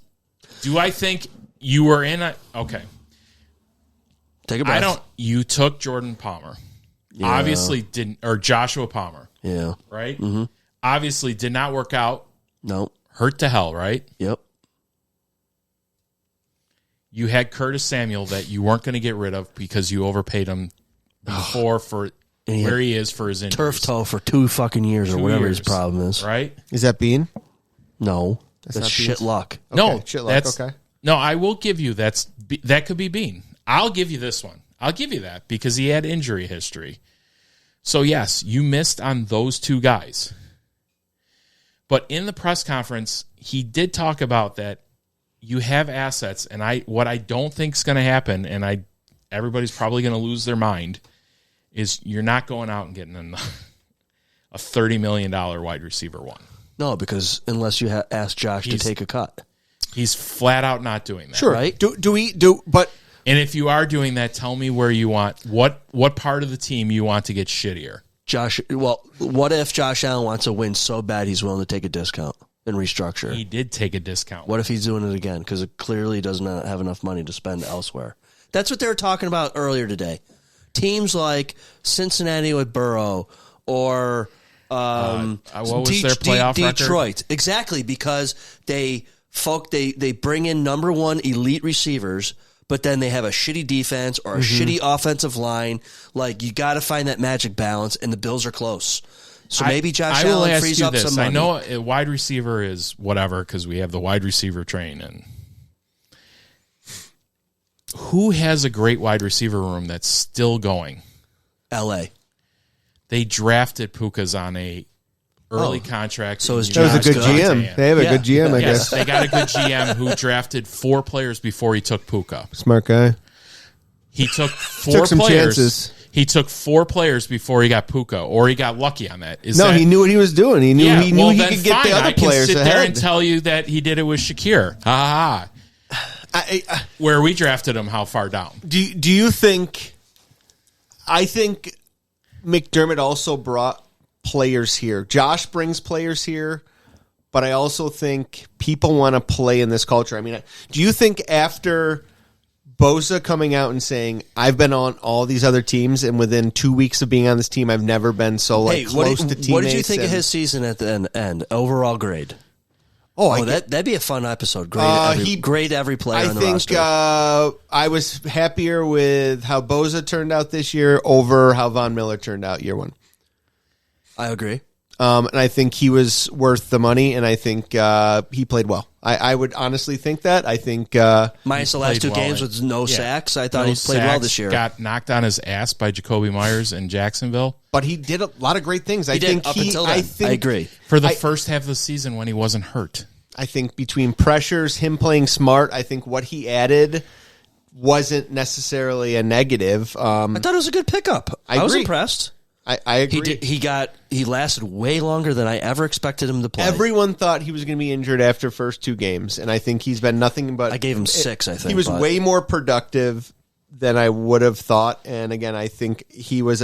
Do I think you were in a... Okay. Take a breath. You took Jordan Palmer. Obviously didn't... Or Joshua Palmer, Yeah. right? Mm-hmm. Obviously did not work out. No. Hurt to hell, right? Yep. You had Curtis Samuel that you weren't going to get rid of because you overpaid him before for he where had he is for his injuries. Turf toe for 2 fucking years or 2 whatever his years, problem is. right? Is that Beane? No. That's not shit Beans? luck. No, shit luck, that's okay. no. I will give you that could be Beane. I'll give you this one. I'll give you that because he had injury history. So yes, you missed on those 2 guys. But in the press conference, he did talk about that you have assets, and what I don't think is going to happen, and everybody's probably going to lose their mind, is you're not going out and getting a $30 million wide receiver one. No, because unless you ask Josh to take a cut. He's flat out not doing that. Sure. Right? But And if you are doing that, tell me where you want what part of the team you want to get shittier. What if Josh Allen wants to win so bad he's willing to take a discount and restructure? He did take a discount. What if he's doing it again? Because it clearly does not have enough money to spend elsewhere. That's what they were talking about earlier today. Teams like Cincinnati with Burrow or what was their playoff record? Detroit. Exactly, because they bring in number 1 elite receivers, but then they have a shitty defense or a shitty offensive line. Like, you got to find that magic balance, and the Bills are close. So maybe Josh I will Allen ask frees you up this. some money. I know a wide receiver is whatever because we have the wide receiver train. And who has a great wide receiver room that's still going? L.A. They drafted Pukas on a early contract. So is That was a good Josh GM. They have a good GM, I Yes, guess. they got a good GM who drafted 4 players before he took Puka. Smart guy. He took 4 Took some players. chances. He took 4 players before he got Puka, or he got lucky on that. No, he knew what he was doing. He knew he then could get the fine. other I can players sit there and ahead. tell you that he did it with Shakir. Ha ha ha. Where we drafted him, how far down? Do you think? I think McDermott also brought players here. Josh brings players here, but I also think people want to play in this culture. I mean, do you think after Bosa coming out and saying, "I've been on all these other teams, and within 2 weeks of being on this team, I've never been so close to teammates"? What did you think of his season at the end? Overall grade. That'd be a fun episode. Grade every player on the roster. I was happier with how Bosa turned out this year over how Von Miller turned out year 1. I agree. And I think he was worth the money, and I think he played well. I would honestly think that. I think minus the last 2 games with no sacks, I thought he played well this year. Got knocked on his ass by Jacoby Myers in Jacksonville. But he did a lot of great things. I agree. For the first half of the season when he wasn't hurt. I think between pressures, him playing smart, I think what he added wasn't necessarily a negative. I thought it was a good pickup. I was agree. impressed. I agree. He lasted way longer than I ever expected him to play. Everyone thought he was going to be injured after first 2 games, and I think he's been nothing but. I gave him 6. I think he was way more productive than I would have thought. And again, I think he was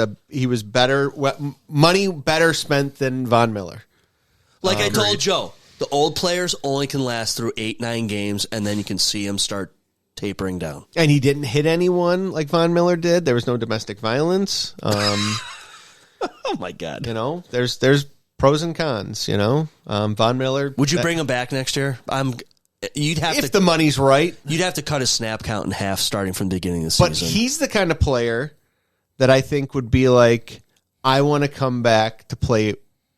better money better spent than Von Miller. Like I told Joe, the old players only can last through 8-9 games, and then you can see them start tapering down. And he didn't hit anyone like Von Miller did. There was no domestic violence. Oh my God! You know, there's pros and cons. You know, Von Miller. Would you bring him back next year? You'd have if the money's right. You'd have to cut his snap count in half starting from the beginning of the season. But he's the kind of player that I think would be like, I want to come back to play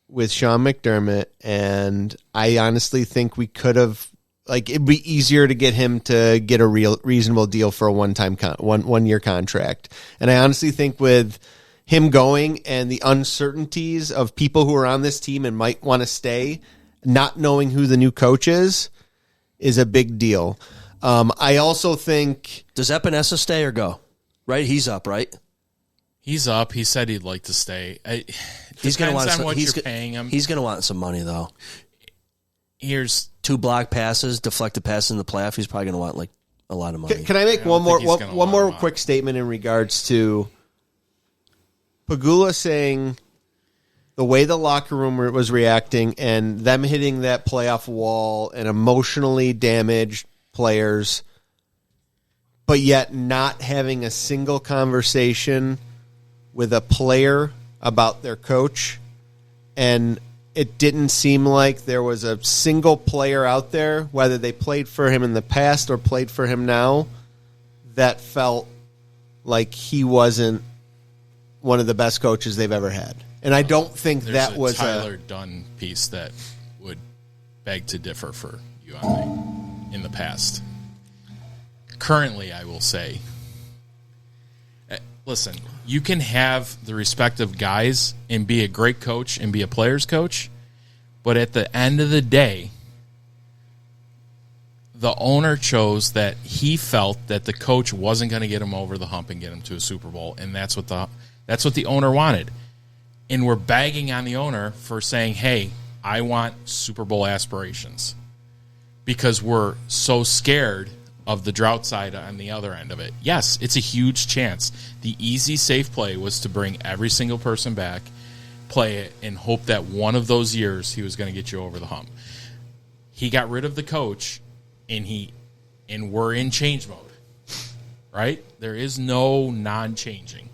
with Sean McDermott, and I honestly think we could have. Like, it'd be easier to get him to get a reasonable deal for a one year contract. And I honestly think with him going and the uncertainties of people who are on this team and might want to stay, not knowing who the new coach is a big deal. I also think... Does Epinesa stay or go? Right? He's up, right? He's up. He said he'd like to stay. He's going to want what you're paying him. He's going to want some money, though. Here's 2 block passes, deflected passes in the playoff. He's probably going to want like a lot of money. Can I make one more quick statement in regards to Pagula saying the way the locker room was reacting and them hitting that playoff wall and emotionally damaged players, but yet not having a single conversation with a player about their coach. And it didn't seem like there was a single player out there, whether they played for him in the past or played for him now, that felt like he wasn't one of the best coaches they've ever had. And I don't think that was Tyler Dunn piece that would beg to differ for you on me in the past. Currently, I will say, listen, you can have the respective guys and be a great coach and be a player's coach, but at the end of the day, the owner chose that he felt that the coach wasn't going to get him over the hump and get him to a Super Bowl, and that's what the owner wanted. And we're bagging on the owner for saying, hey, I want Super Bowl aspirations, because we're so scared of the drought side on the other end of it. Yes, it's a huge chance. The easy, safe play was to bring every single person back, play it, and hope that one of those years he was going to get you over the hump. He got rid of the coach, and we're in change mode, right? There is no non-changing.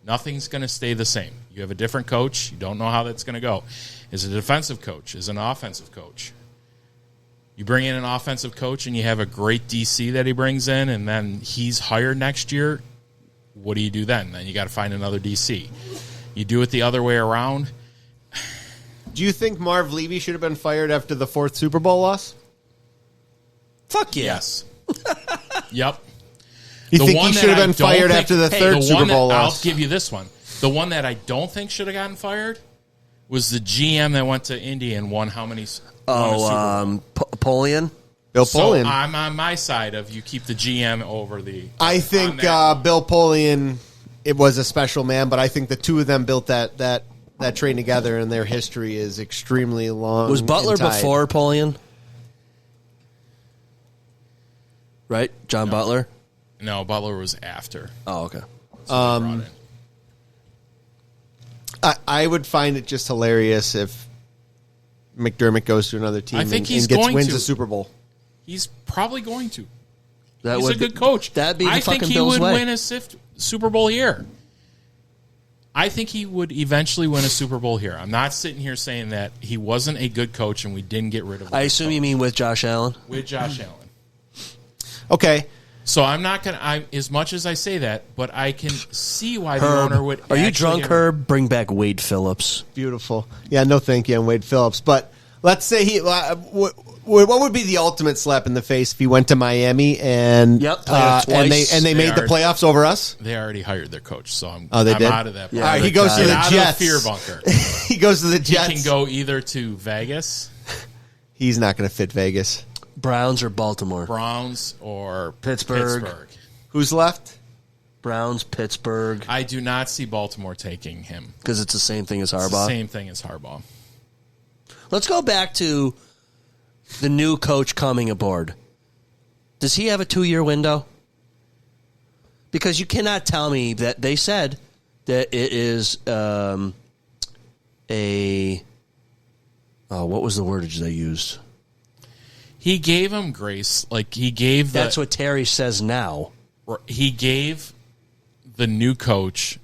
Nothing's going to stay the same. You have a different coach. You don't know how that's going to go. Is it a defensive coach? Is it an offensive coach? You bring in an offensive coach and you have a great DC that he brings in, and then he's hired next year. What do you do then? Then you got to find another DC. You do it the other way around. Do you think Marv Levy should have been fired after the 4th Super Bowl loss? Fuck yeah. Yes. Yep. You think he should have been fired after the 3rd Super Bowl loss? I'll give you this one. The one that I don't think should have gotten fired was the GM that went to Indy and won how many? Polian. Bill So Polian. I'm on my side of you keep the GM over the. I think on that. Bill Polian, it was a special man, but I think the two of them built that train together, and their history is extremely long. Was Butler and tied. before Polian? Right? John Butler? No, Butler was after. Oh, okay. So they brought in. I would find it just hilarious if McDermott goes to another team I think he's and going wins to. the Super Bowl. He's probably going to. That He's would a good coach. That'd be the I fucking think he Bills' would way. win a Super Bowl here. I think he would eventually win a Super Bowl here. I'm not sitting here saying that he wasn't a good coach and we didn't get rid of him. I assume you mean with Josh Allen? With Josh Allen. Okay. So I'm not going to, as much as I say that, but I can see why the Herb, owner would are you actually drunk, get- Herb? Bring back Wade Phillips. Beautiful. Yeah, no thank you on Wade Phillips. But let's say what would be the ultimate slap in the face if he went to Miami and Yep, played it twice. and they made the playoffs over us? They already hired their coach, so I'm Oh, they did? out of that. Yeah, All right, he but, goes to Get the out Jets. of the fear bunker. He goes to the He Jets. can go either to Vegas, He's not going to fit Vegas. Browns or Baltimore? Browns, or Pittsburgh. Who's left? Browns, Pittsburgh. I do not see Baltimore taking him. Because it's the same thing as It's Harbaugh. the same thing as Harbaugh. Let's go back to the new coach coming aboard. Does he have a 2-year window? Because you cannot tell me that they said that it is what was the wordage they used? He gave him grace. Like, he gave That's what Terry says now. he gave the new coach,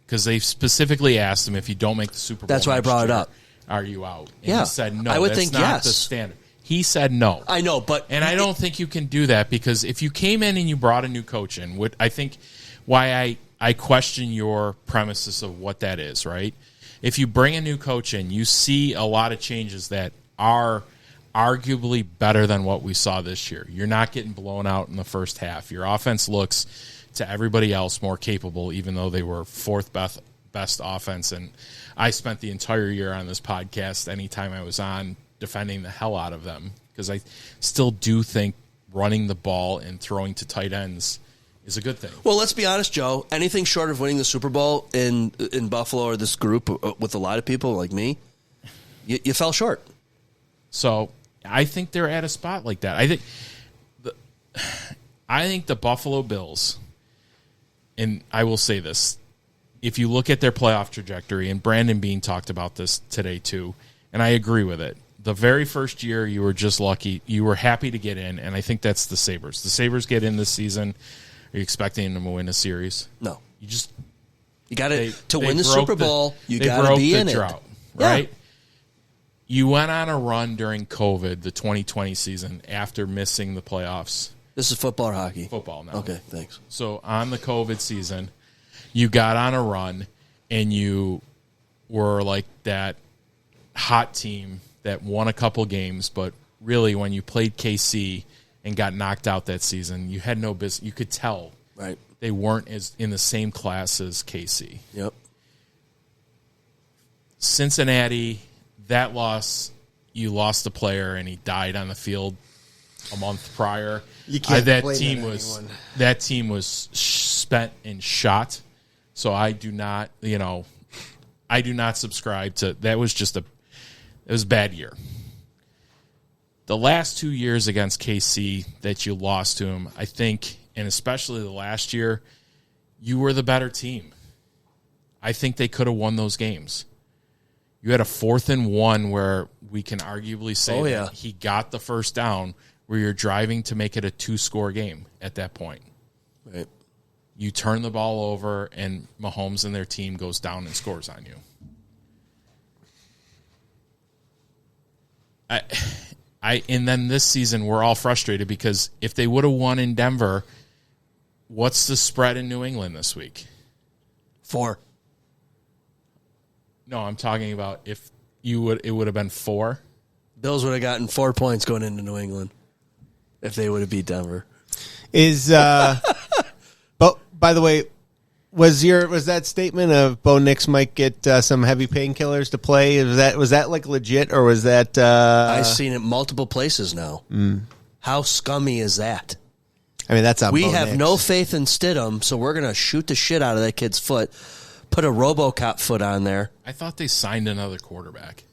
because they specifically asked him, if you don't make the Super Bowl, That's why I next brought it year, up. Are you out? And Yeah. he said no. I would that's think not yes. the standard. He said no. I know, but And I don't think you can do that, because if you came in and you brought a new coach in, what I think why I question your premises of what that is, right? If you bring a new coach in, you see a lot of changes that are arguably better than what we saw this year. You're not getting blown out in the first half. Your offense looks to everybody else more capable, even though they were fourth best offense. And I spent the entire year on this podcast, anytime I was on, defending the hell out of them, because I still do think running the ball and throwing to tight ends is a good thing. well, let's be honest, Joe. Anything short of winning the Super Bowl in Buffalo or this group with a lot of people like me, you fell short. So I think they're at a spot like that. I think the Buffalo Bills, and I will say this, if you look at their playoff trajectory, and Brandon Beane talked about this today too, and I agree with it. The very first year, you were just lucky. You were happy to get in, and I think that's the Sabres. The Sabres get in this season. Are you expecting them to win a series? No, You just you got to they win the broke Super Bowl. You they got to broke be the in drought, it, right? You went on a run during COVID, the 2020 season, after missing the playoffs. This is football or hockey? Football now. Okay, thanks. So on the COVID season, you got on a run, and you were like that hot team that won a couple games, but really when you played KC and got knocked out that season, you had no business. You could tell Right. they weren't as in the same class as KC. Yep. Cincinnati, that loss, you lost a player and he died on the field a month prior. You can't that blame team it on was anyone. that team was spent and shot. So I do not, I do not subscribe to that. It was a bad year. The last 2 years against KC that you lost to him, I think, and especially the last year, you were the better team. I think they could have won those games. You had a 4th and 1 where we can arguably say that he got the first down, where you're driving to make it a 2-score game at that point. Right. You turn the ball over, and Mahomes and their team goes down and scores on you. And then this season, we're all frustrated because if they would have won in Denver, what's the spread in New England this week? 4. No, I'm talking about if it would have been 4. Bills would have gotten 4 points going into New England if they would have beat Denver. But by the way, Was that statement of Bo Nix might get some heavy painkillers to play? Was that like legit, or was that? I've seen it multiple places now. How scummy is that? I mean, that's We Bo have Nix. no faith in Stidham, so we're gonna shoot the shit out of that kid's foot. Put a RoboCop foot on there. I thought they signed another quarterback.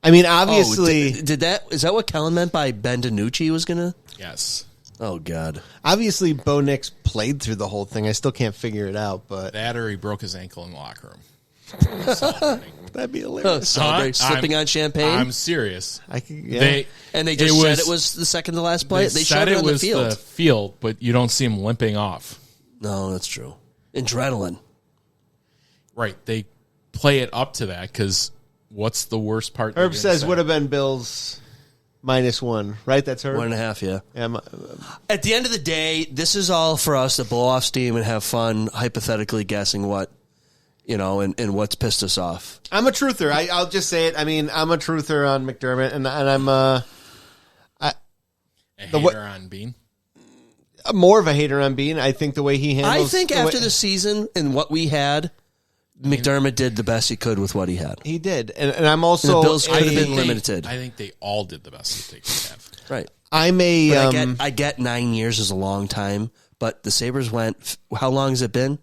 I mean, obviously, did that? Is that what Kellen meant by Ben DiNucci was gonna? Yes. Oh God. obviously, Bo Nix played through the whole thing. I still can't figure it out, but That or he broke his ankle in the locker room. that'd be hilarious. Celebrate slipping on champagne. I'm serious. I could, yeah. They just said it was the second to last play. They showed said it on was the field. but you don't see him limping off. No, that's true. Adrenaline. Right. They play it up to that because what's the worst part? they're Herb gonna says say? would have been Bills -1, right? That's Herb. 1.5, yeah. Yeah, At the end of the day, this is all for us to blow off steam and have fun, hypothetically guessing what, and what's pissed us off. I'm a truther. I'll just say it. I mean, I'm a truther on McDermott, and I'm a hater on Beane. more of a hater on Beane. I think the way he handles. I think after the season and what we had, McDermott did the best he could with what he had. he did, and I'm also. And the Bills could have been They- limited. I think they all did the best that they could have. Right. I'm a. But I get 9 years is a long time, but the Sabres went, how long has it been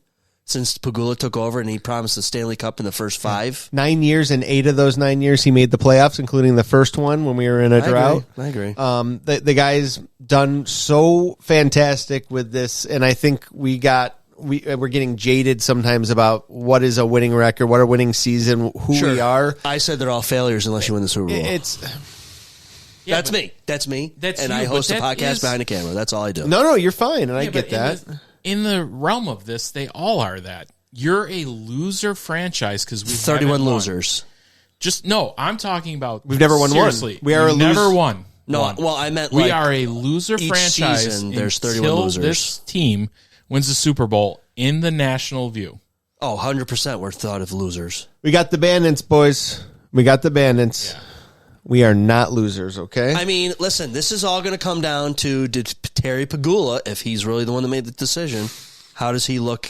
since Pagula took over and he promised the Stanley Cup in the first 5? 9 years, and 8 of those 9 years he made the playoffs, including the first one when we were in a drought. I agree. The guy's done so fantastic with this, and I think we're getting jaded sometimes about what is a winning record, what a winning season, who we are. I said they're all failures unless you win the Super Bowl. That's me. That's me. That's and you, I host a but that podcast is- behind a camera. That's all I do. No, you're fine, and I Yeah, get but that. In the realm of this, they all are that. You're a loser franchise because we 31 losers. Just no. I'm talking about We've never won one. seriously, We are a never lose- won. No, one. well, I meant we like are a loser each franchise. season, there's 31 until losers. This team wins the Super Bowl in the national view. Oh, 100% we're thought of losers. We got the bandits, boys. We got the bandits. Yeah. We are not losers, okay? I mean, listen, this is all going to come down to did Terry Pagula, if he's really the one that made the decision, how does he look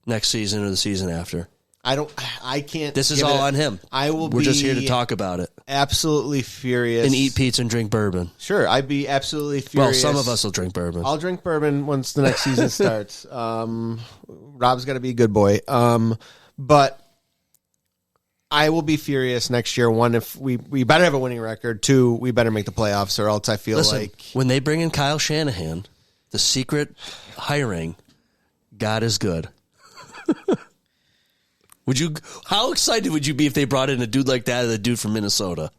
next season or the season after? I can't. This is give all it- on him. We're just here to talk about it Absolutely furious. and eat pizza and drink bourbon. Sure, I'd be absolutely Well, furious. some of us will drink bourbon. I'll drink bourbon once the next season starts. Rob's got to be a good boy. But I will be furious next year. One, if we better have a winning record. Two, we better make the playoffs, or else I feel Listen, like when they bring in Kyle Shanahan, the secret hiring, God is good. How excited would you be if they brought in a dude like that, the dude from Minnesota?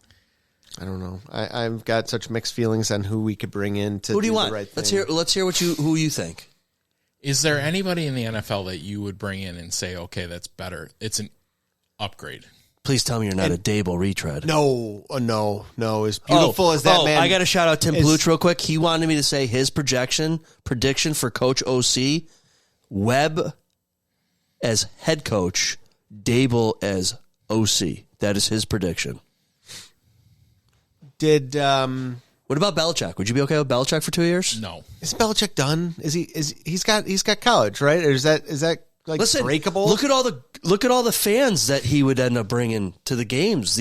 I don't know. I've got such mixed feelings on who we could bring in to Who do you the want? right Let's thing. hear who you think. Is there anybody in the NFL that you would bring in and say, okay, that's better? It's an upgrade. Please tell me you're not a Dable retread. No. As beautiful as that man. I got to shout out Tim is- Paluch real quick. He wanted me to say his prediction for Coach OC, Webb as head coach, Dable as OC. That is his prediction. Did What about Belichick? Would you be okay with Belichick for 2 years? No. is Belichick done? He's got college, right? Or is that like Listen, breakable? look at all the fans that he would end up bringing to the games.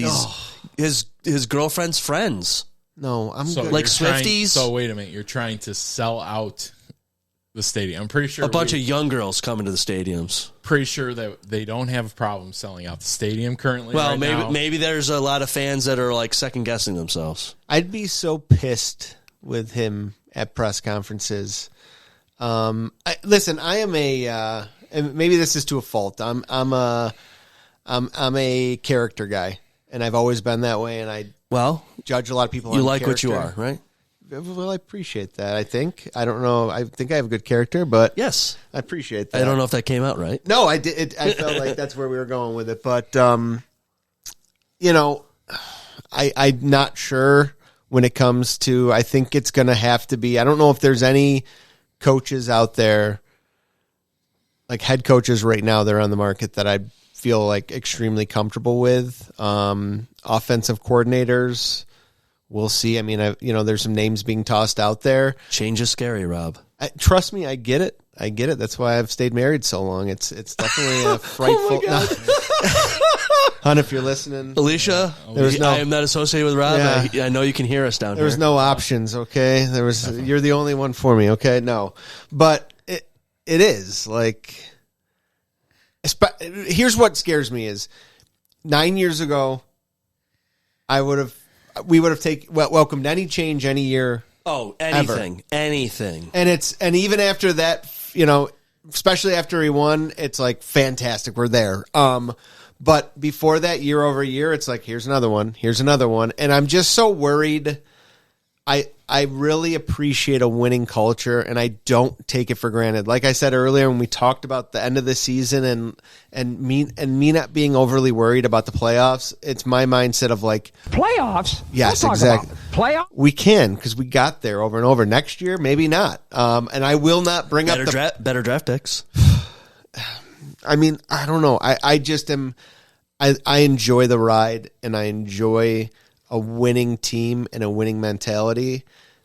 His girlfriend's friends. No, I'm So good. Like you're trying- Swifties? So wait a minute. You're trying to sell out the stadium. I'm pretty sure A bunch of young girls coming to the stadiums. pretty sure that they don't have a problem selling out the stadium currently. Well, right maybe now. maybe there's a lot of fans that are like second guessing themselves. I'd be so pissed with him at press conferences. Listen, I am and maybe this is to a fault. I'm a character guy, and I've always been that way. And I Well, judge a lot of people. you on like what you are, character. right? Well, I appreciate that. I think I don't know. I think I have a good character, but Yes. I appreciate that. I don't know if that came out right. No, I did. I felt like that's where we were going with it, but I'm not sure when it comes to. I think it's going to have to be. I don't know if there's any coaches out there, like head coaches right now, they're on the market that I feel like extremely comfortable with. Offensive coordinators, we'll see. I mean, there's some names being tossed out there. Change is scary, Rob. Trust me, I get it. I get it. That's why I've stayed married so long. It's definitely a frightful. Hun, if you're listening, Alicia, I am not associated with Rob. Yeah. I know you can hear us down there was here. no options. Okay, you're the only one for me. Okay, no, but it is like. Here's what scares me is 9 years ago, we would have welcomed any change any year. Oh, anything. And even after that, especially after he won, it's like fantastic. We're there. But before that, year over year, it's like here's another one, and I'm just so worried. I really appreciate a winning culture, and I don't take it for granted. Like I said earlier, when we talked about the end of the season and me not being overly worried about the playoffs, it's my mindset of like Playoffs? yes, We'll talk exactly. about playoffs? We can because we got there over and over. Next year, maybe not. And I will not bring up better draft picks. I mean, I don't know. I just am. I enjoy the ride, and I enjoy a winning team and a winning mentality.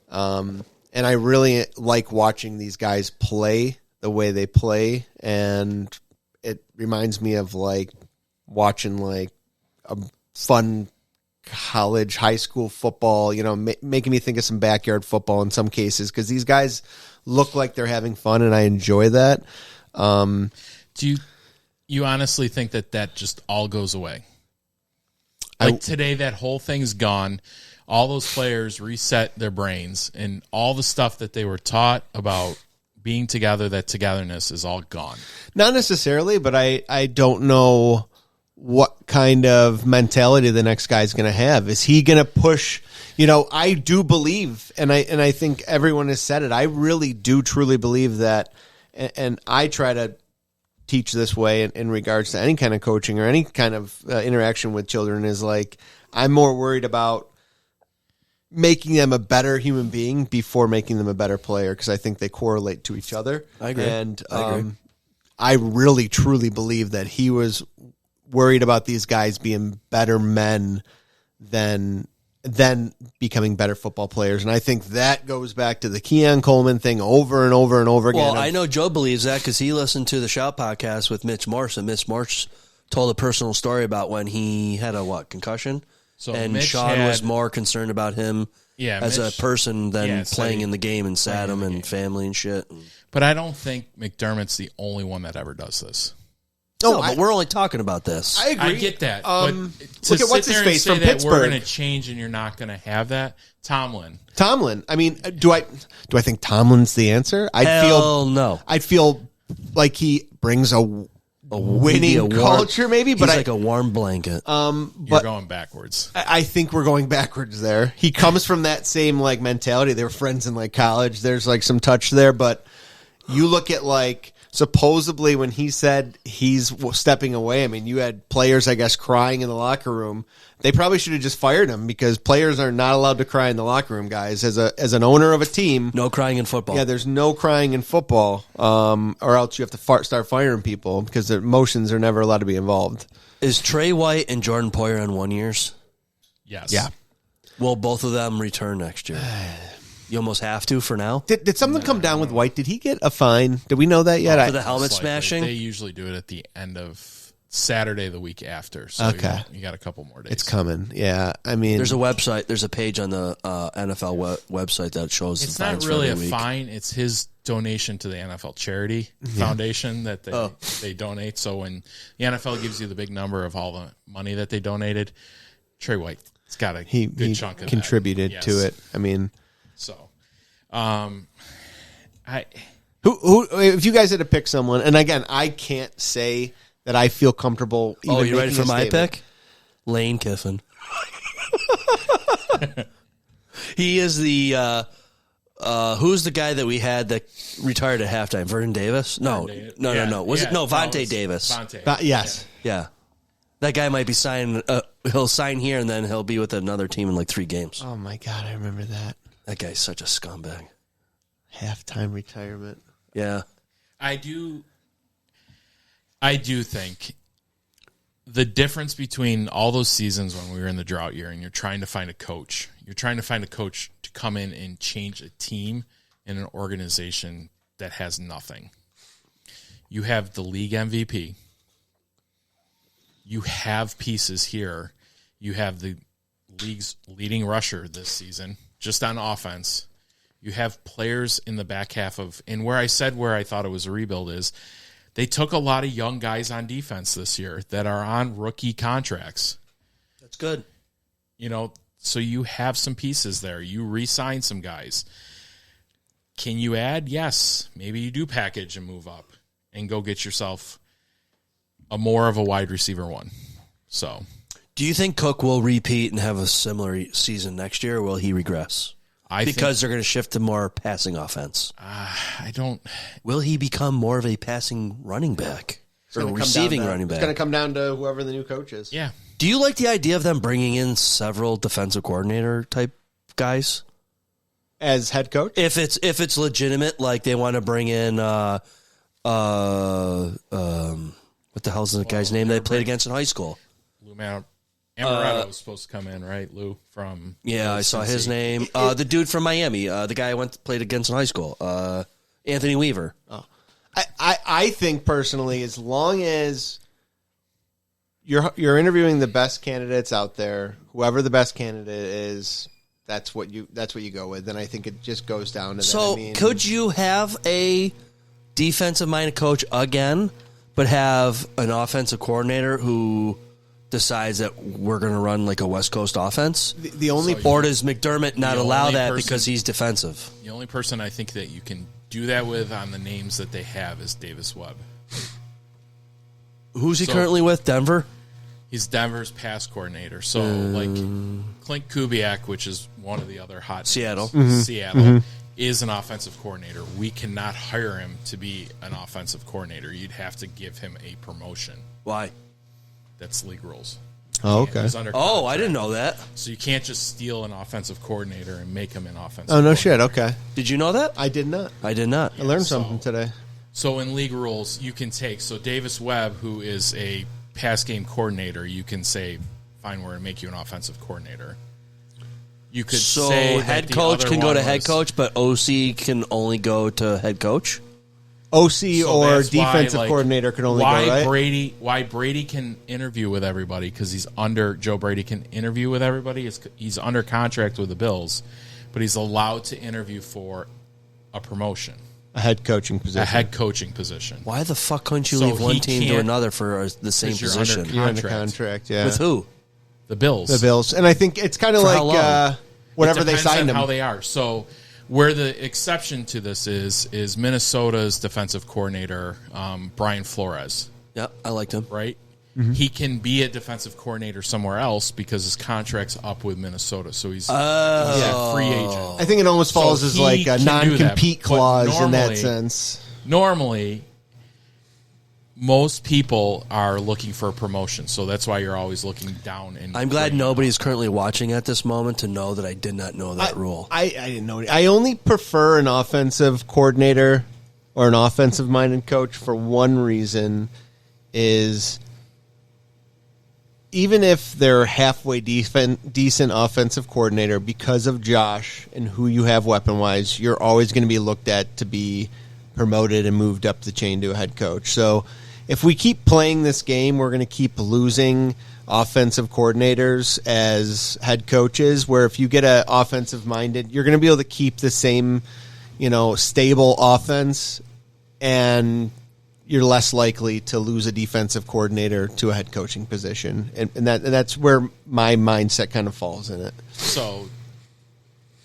And I really like watching these guys play the way they play. And it reminds me of like watching like a fun college, high school football, making me think of some backyard football in some cases. Cause these guys look like they're having fun and I enjoy that. Do you honestly think that just all goes away? Like today, that whole thing's gone. All those players reset their brains, and all the stuff that they were taught about being together, that togetherness is all gone. Not necessarily, but I don't know what kind of mentality the next guy's going to have. Is he going to push? I do believe, and I think everyone has said it. I really do truly believe that, and I try to teach this way in regards to any kind of coaching or any kind of interaction with children is like, I'm more worried about making them a better human being before making them a better player. Cause I think they correlate to each other. I agree. And, I agree. I really truly believe that he was worried about these guys being better men than becoming better football players. And I think that goes back to the Keon Coleman thing over and over and over again. Well, I know Joe believes that because he listened to the Shout podcast with Mitch Morse, and Mitch Morse told a personal story about when he had a concussion. So and Mitch Sean was more concerned about him as Mitch, a person than playing he- in the game and sat him and family and shit. But I don't think McDermott's the only one that ever does this. No, but we're only talking about this. I agree. I get that. But to look at what's sit his there face and from say that Pittsburgh. we're going to change and you're not going to have that, Tomlin. I mean, do I think Tomlin's the answer? Hell no. I'd feel like he brings a winning culture, maybe, but he's like a warm blanket. You're but going backwards. I think we're going backwards there. He comes from that same like mentality. They were friends in like college. There's like some touch there, but you look at like supposedly when he said he's stepping away, I mean, you had players, I guess, crying in the locker room. They probably should have just fired him because players are not allowed to cry in the locker room, guys. As an owner of a team, No crying in football. yeah, there's no crying in football, or else you have to start firing people because their emotions are never allowed to be involved. Is Trey White and Jordan Poyer on 1 years? Yes. Yeah. Will both of them return next year? You almost have to for now. Did something come down with White? Did he get a fine? Did we know that yet? For the helmet Most likely. smashing? They usually do it at the end of Saturday the week after. So Okay. you got a couple more days. It's coming. Yeah, I mean, There's a website. There's a page on the NFL website that shows It's the not fines really for a every week. fine. It's his donation to the NFL charity foundation that they donate. So when the NFL gives you the big number of all the money that they donated, Trey White's got a he good chunk of contributed that. to Yes. it. I mean, So, who? If you guys had to pick someone, and again, I can't say that I feel comfortable. Even Oh, you ready making for a my statement. pick? Lane Kiffin. He is the who's the guy that we had that retired at halftime? Vernon Davis? No. Was it Vontae Davis? Vontae. Yes. Yeah. That guy might be signing. He'll sign here and then he'll be with another team in like 3 games. Oh my God, I remember that That guy's such a scumbag. halftime retirement. Yeah. I do think the difference between all those seasons when we were in the drought year and you're trying to find a coach, to come in and change a team in an organization that has nothing. You have the league MVP. You have pieces here. You have the league's leading rusher this season, just on offense. You have players in the back half of, and where I thought it was a rebuild is, they took a lot of young guys on defense this year that are on rookie contracts. That's good. So you have some pieces there. You re-sign some guys. Can you add? Yes. Maybe you do package and move up and go get yourself more of a wide receiver one. So, do you think Cook will repeat and have a similar season next year, or will he regress? Because they're going to shift to more passing offense. I don't. Will he become more of a passing running back or receiving running back? It's going to come down to whoever the new coach is. Yeah. Do you like the idea of them bringing in several defensive coordinator type guys as head coach? If it's legitimate, like they want to bring in what the hell's the guy's name they played against in high school? Lou Amaretto was supposed to come in, right? Lou from I saw his name. The dude from Miami, the guy I played against in high school, Anthony Weaver. Oh, I think personally, as long as you're interviewing the best candidates out there, whoever the best candidate is, that's what you go with. And I think it just goes down to that. So could you have a defensive minded coach again, but have an offensive coordinator who decides that we're going to run like a West Coast offense? Or does McDermott not allow that because he's defensive? The only person I think that you can do that with on the names that they have is Davis Webb. Who's he currently with? Denver? He's Denver's pass coordinator. So, like, Clint Kubiak, which is one of the other hot Seattle. names, Seattle, is an offensive coordinator. We cannot hire him to be an offensive coordinator. You'd have to give him a promotion. Why? That's league rules. Oh, okay. Oh, I didn't know that. So you can't just steal an offensive coordinator and make him an offensive Oh, no coordinator. shit. Okay. Did you know that? I did not. I did not. I learned something today. So in league rules, you can take, Davis Webb, who is a pass game coordinator, you can say, fine, we're going to make you an offensive coordinator. You could say head that coach the can other go to one head was- coach, but OC can only go to head coach? OC So or that's why, defensive like, coordinator can only go, right? Why Brady can interview with everybody, because Joe Brady can interview with everybody. He's under contract with the Bills, but he's allowed to interview for a promotion. A head coaching position. A head coaching position. Why the fuck couldn't you So leave one he team to can't- another for the same 'cause you're position? under You're under contract. contract, yeah. With who? The Bills. The Bills. And I think it's kind of For how long? like whatever It they depends signed on him. how they are. So where the exception to this is Minnesota's defensive coordinator, Brian Flores, Yep, I liked him. right? He can be a defensive coordinator somewhere else because his contract's up with Minnesota. So he's a free agent. I think it almost falls So as he like a can do that, non-compete but clause in that normally- sense. Normally, most people are looking for a promotion, so that's why you're always looking down. And I'm glad nobody's currently watching at this moment to know that I did not know that rule. I didn't know. I only prefer an offensive coordinator or an offensive-minded coach for one reason is even if they're halfway decent offensive coordinator, because of Josh and who you have weapon-wise, you're always going to be looked at to be promoted and moved up the chain to a head coach. So if we keep playing this game, we're going to keep losing offensive coordinators as head coaches, where if you get an offensive-minded, you're going to be able to keep the same, stable offense, and you're less likely to lose a defensive coordinator to a head coaching position. And that's where my mindset kind of falls in it. So,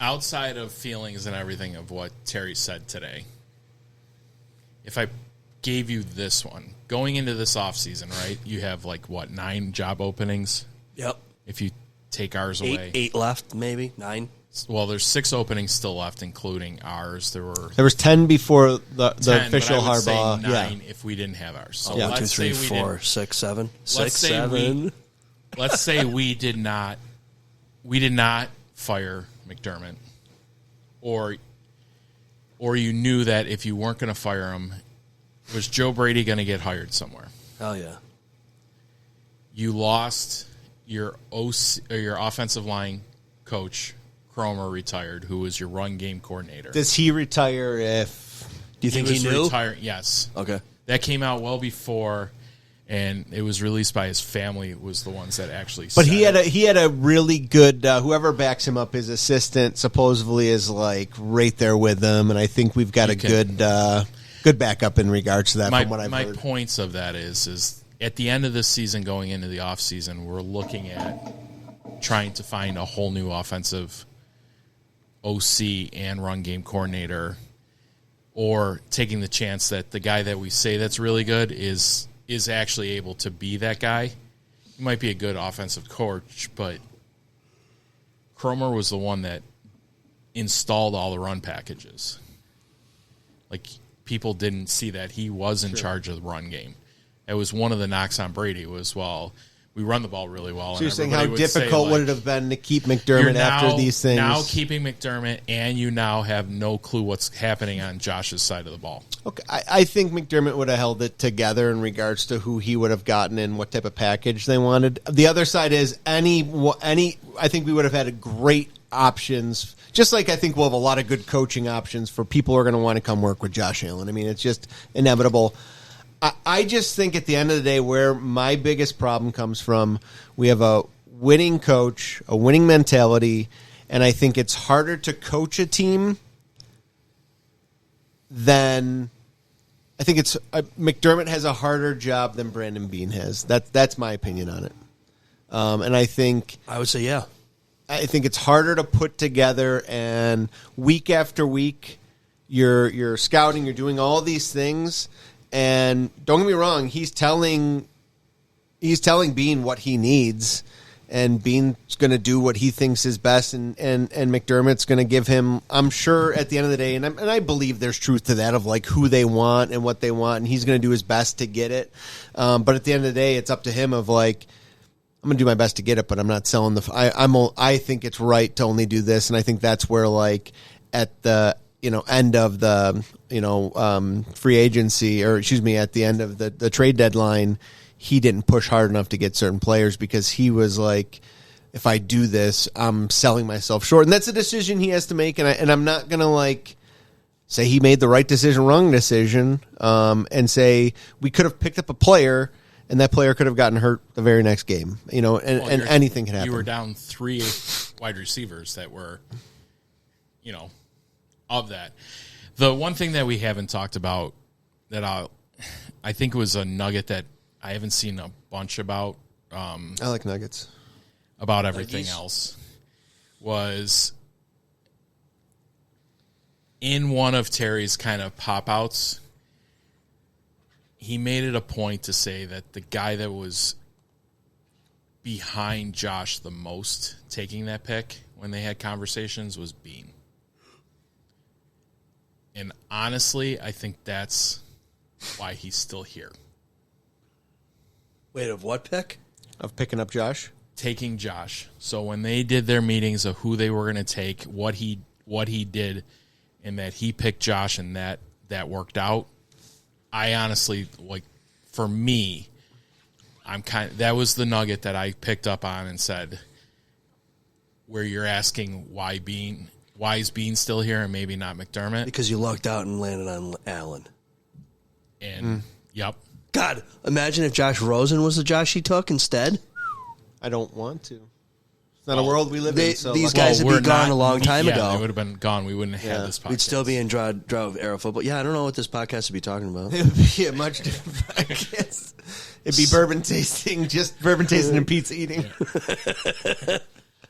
outside of feelings and everything of what Terry said today, if I gave you this one, going into this offseason, right, you have 9 job openings? Yep. If you take ours away. 8 left, maybe 9. Well, there's 6 openings still left, including ours. There was 10 before the 10, official but I would say Harbaugh. 9 if we didn't have ours. So 1, let's 2, 3, say we 4, didn't- 6, 7. Let's 6, say 7. Let's say we did not fire McDermott, or you knew that if you weren't going to fire him, was Joe Brady going to get hired somewhere? Hell yeah. You lost your offensive line coach, Cromer, retired, who was your run game coordinator. Does he retire if... Do you think was he knew? retiring? Yes. Okay. That came out well before, and it was released by his family. Was the ones that actually. But said he had a really good whoever backs him up. His assistant supposedly is like right there with him, and I think we've got good backup in regards to that. From what I've heard. My points of that is at the end of this season, going into the off season, we're looking at trying to find a whole new offensive OC and run game coordinator, or taking the chance that the guy that we say that's really good is actually able to be that guy. He might be a good offensive coach, but Cromer was the one that installed all the run packages. Like, people didn't see that he was in charge of the run game. It was one of the knocks on Brady was, well, we run the ball really well. So you're saying how difficult would it have been to keep McDermott after these things? Now keeping McDermott, and you now have no clue what's happening on Josh's side of the ball. Okay, I think McDermott would have held it together in regards to who he would have gotten and what type of package they wanted. The other side is any. I think we would have had great options. Just like I think we'll have a lot of good coaching options for people who are going to want to come work with Josh Allen. I mean, it's just inevitable. I just think at the end of the day, where my biggest problem comes from, we have a winning coach, a winning mentality, and I think it's harder to coach a team than I think it's McDermott has a harder job than Brandon Beane has. That's my opinion on it, and I think I would say yeah. I think it's harder to put together, and week after week, you're scouting, you're doing all these things. And don't get me wrong, he's telling Beane what he needs, and Beane's going to do what he thinks is best, and McDermott's going to give him, I'm sure, at the end of the day, and I believe there's truth to that of like who they want and what they want, and he's going to do his best to get it. But at the end of the day, it's up to him of like, I'm going to do my best to get it, but I'm not selling I think it's right to only do this, and I think that's where like at the end of the free agency, or excuse me, at the end of the trade deadline, he didn't push hard enough to get certain players because he was like, if I do this, I'm selling myself short, and that's a decision he has to make. And I'm not gonna like say he made the right decision, wrong decision, and say we could have picked up a player and that player could have gotten hurt the very next game, and anything can happen. You were down 3 wide receivers that were, of that. The one thing that we haven't talked about that I think was a nugget that I haven't seen a bunch about. I like nuggets. About everything else was in one of Terry's kind of pop-outs, he made it a point to say that the guy that was behind Josh the most taking that pick when they had conversations was Beane. And honestly, I think that's why he's still here. Wait, of what pick? Of picking up Josh? Taking Josh. So when they did their meetings of who they were going to take, what he did, and that he picked Josh and that worked out, I honestly, like, for me, that was the nugget that I picked up on and said, where you're asking why is Beane still here and maybe not McDermott? Because you lucked out and landed on Allen. And, yep. God, imagine if Josh Rosen was the Josh he took instead. I don't want to. It's not a world we live in. So these guys would be gone a long time ago. They would have been gone. We wouldn't have had this podcast. We'd still be in Drove Arrow football. Yeah, I don't know what this podcast would be talking about. It would be a much different podcast. It'd be bourbon tasting and pizza eating.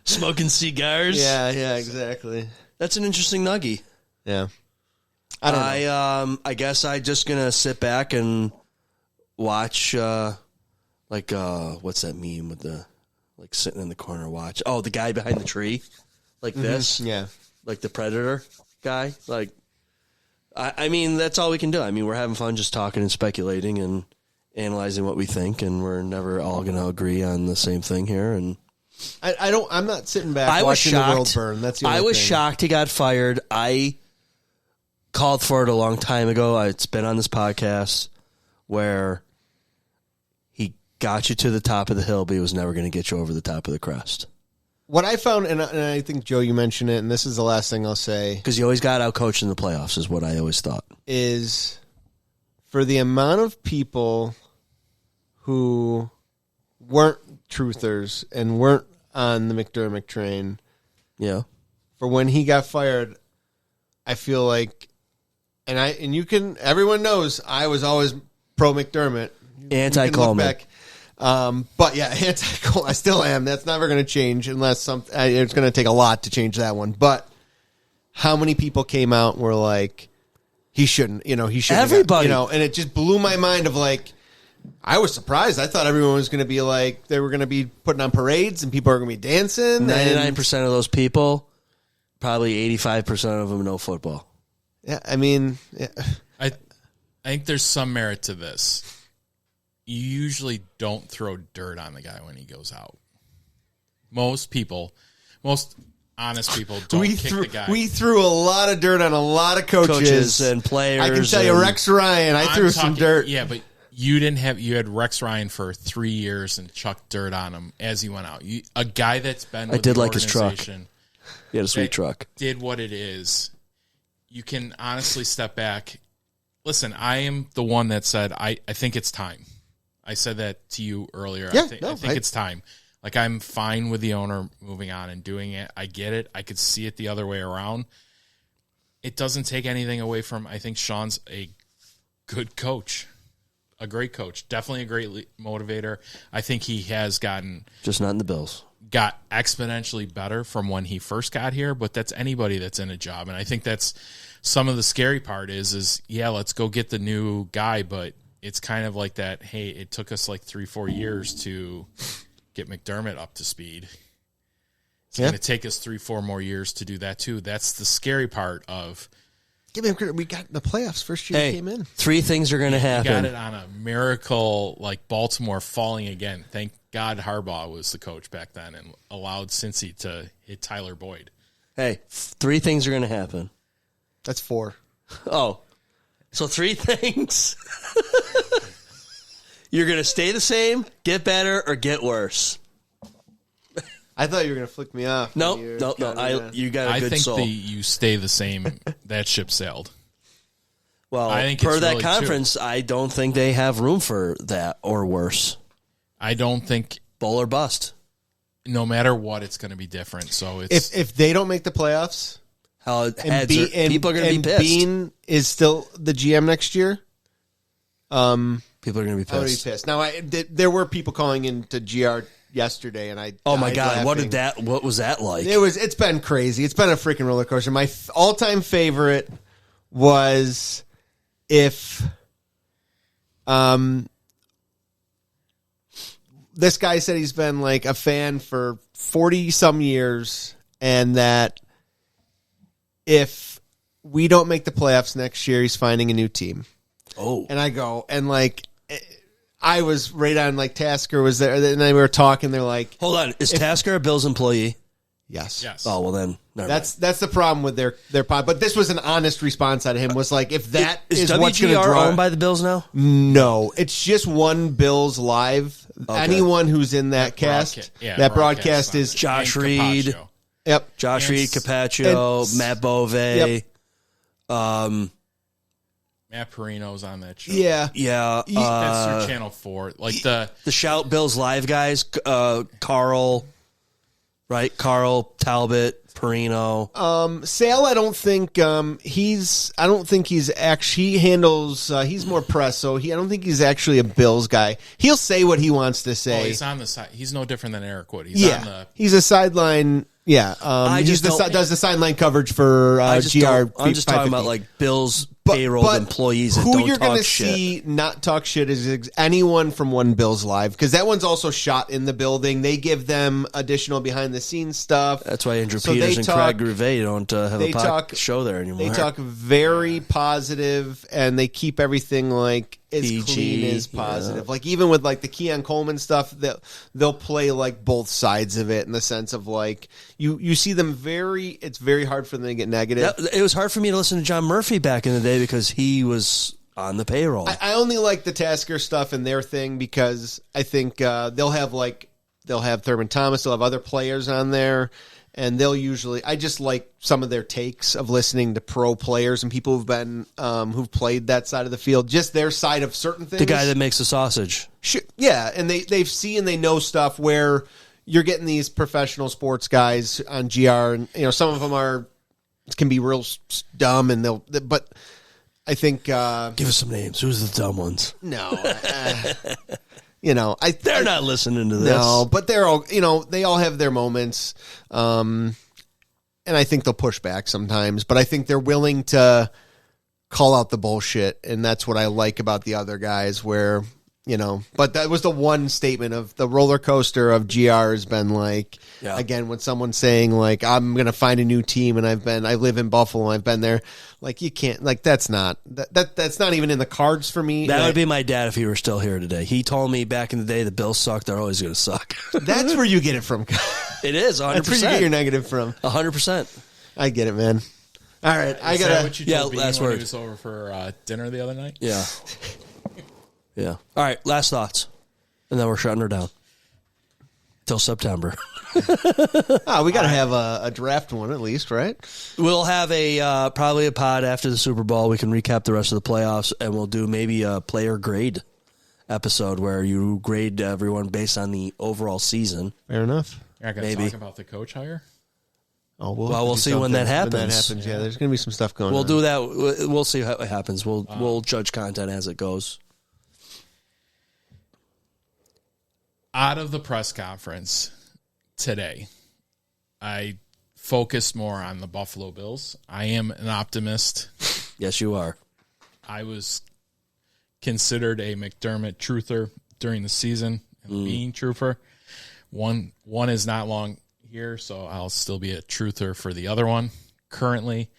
Smoking cigars. Yeah, exactly. That's an interesting nuggie. Yeah. I don't know. I guess I'm just going to sit back and watch, what's that meme with the, like, sitting in the corner watch? Oh, the guy behind the tree? Like this? Yeah. Like the Predator guy? Like, I mean, that's all we can do. I mean, we're having fun just talking and speculating and analyzing what we think, and we're never all going to agree on the same thing here. And I'm not sitting back watching the world burn. That's the only I was thing. shocked he got fired. I called for it a long time ago. It's been on this podcast where he got you to the top of the hill, but he was never going to get you over the top of the crest. What I found, and I think, Joe, you mentioned it, and this is the last thing I'll say. Because you always got out-coached in the playoffs is what I always thought. Is for the amount of people who weren't truthers and weren't on the McDermott train, Yeah. for when he got fired, I feel like, and you can, everyone knows I was always pro McDermott. Anti-Coleman. But yeah, anti-Coleman. I still am. That's never going to change unless it's going to take a lot to change that one. But how many people came out and were like, he shouldn't, he shouldn't. Everybody. And it just blew my mind of like, I was surprised. I thought everyone was going to be like, they were going to be putting on parades and people are going to be dancing. 99% of those people, probably 85% of them know football. Yeah, I mean, yeah. I think there's some merit to this. You usually don't throw dirt on the guy when he goes out. Most honest people don't kick the guy. We threw a lot of dirt on a lot of coaches And players. I can tell you, Rex Ryan, I threw some dirt. Yeah, but you had Rex Ryan for 3 years and chucked dirt on him as he went out. A guy that's been with did the like his truck. organization He had a sweet that truck. did what it is. You can honestly step back. Listen, I am the one that said I think it's time. I said that to you earlier. Yeah, I think it's time. Like, I'm fine with the owner moving on and doing it. I get it. I could see it the other way around. It doesn't take anything away from, I think Sean's a good coach, a great coach, definitely a great motivator. I think he has got Just not in the Bills. exponentially better from when he first got here, but that's anybody that's in a job. And I think that's some of the scary part is yeah, let's go get the new guy, but it's kind of like that, hey, it took us like 3-4 years to get McDermott up to speed. It's going to take us 3-4 more years to do that too. That's the scary part of. Give him credit. We got in the playoffs first year he came in. 3 things are going to happen. Got it on a miracle, like Baltimore falling again. Thank God Harbaugh was the coach back then and allowed Cincy to hit Tyler Boyd. Hey, 3 things are going to happen. That's 4. Oh, so 3 things. You're going to stay the same, get better, or get worse. I thought you were going to flick me off. No. You You got a I good think soul. you stay the same. That ship sailed. Well, I think per it's that really conference, I don't think they have room for that or worse. I don't think Bull or bust. no matter what, it's going to be different. So it's If they don't make the playoffs, People are going to be pissed. Beane is still the GM next year, People are going to be I would be pissed. pissed. Now, there were people calling into GR yesterday, and I Oh my died God! laughing. What was that like? It's been crazy. It's been a freaking roller coaster. My all-time favorite was if this guy said he's been like a fan for 40 some years, and that if we don't make the playoffs next year, he's finding a new team. Oh, And I go, and like, I was right on, like, Tasker was there, and then we were talking, they're like, hold on. Is Tasker a Bills employee? yes. Oh well, then never mind. That's the problem with their pod. But this was an honest response out of him. Was like, if that Is is what's going to WGR draw, owned by the Bills now? no, it's just one Bills live. Okay. Anyone who's in that cast, that broadcast is Josh and Reed. Capaccio. yep. Josh And Reed, Capaccio, and- Matt Bove. Yep. Matt Perino's on that show. Yeah, Yeah, That's your Channel 4. Like the Shout Bills live guys. Carl, right? Carl Talbot, Perino. Sale. I don't think I don't think he's actually. He handles. He's more press, so I don't think he's actually a Bills guy. He'll say what he wants to say. he's on the side. He's no different than Eric Wood. He's on the he's a sideline. Yeah, just does the sideline coverage for I'm just talking 550. about like Bills payroll employees that who don't you're talk gonna shit. see not talk shit is anyone from One Bills Live, because that one's also shot in the building. They give them additional behind the scenes stuff. That's why Andrew So Peters they and talk- Craig Rivet don't have they a talk- show there anymore. They talk very positive, and they keep everything like as PG, clean as positive. yeah. Like even with like the Keon Coleman stuff, they'll play like both sides of it in the sense of like you see them very. It's very hard for them to get negative. It was hard for me to listen to John Murphy back in the day because he was on the payroll. I only like the Tasker stuff and their thing because I think they'll have Thurman Thomas, they'll have other players on there, and they'll usually. I just like some of their takes of listening to pro players and people who've played that side of the field, just their side of certain things. The guy that makes the sausage. Yeah, and they've seen, they know stuff where you're getting these professional sports guys on GR, and some of them can be real dumb, and but I think give us some names. Who's the dumb ones? No, they're not listening to this. No, but they're all they all have their moments, and I think they'll push back sometimes, but I think they're willing to call out the bullshit, and that's what I like about the other guys. Where but that was the one statement of the roller coaster of GR has been like, again, when someone's saying like, I'm going to find a new team and I live in Buffalo and I've been there, like you can't, like that's not even in the cards for me. That would be my dad if he were still here today. He told me back in the day the Bills suck, they're always going to suck. That's where you get it from. It is 100%. That's where you get your negative from. 100%. I get it, man. All right. Is that what you told Beane last when word. he was over for dinner the other night? Yeah. Yeah. All right. Last thoughts. And then we're shutting her down. Till September. We got to have a draft one at least, right? We'll have probably a pod after the Super Bowl. We can recap the rest of the playoffs, and we'll do maybe a player grade episode where you grade everyone based on the overall season. Fair enough. You're not going to talk about the coach hire? Oh, we'll see when that happens. Yeah, there's going to be some stuff going on. We'll do that. We'll see how it happens. We'll judge content as it goes. Out of the press conference today, I focused more on the Buffalo Bills. I am an optimist. Yes, you are. I was considered a McDermott truther during the season and being truther. One is not long here, so I'll still be a truther for the other one currently,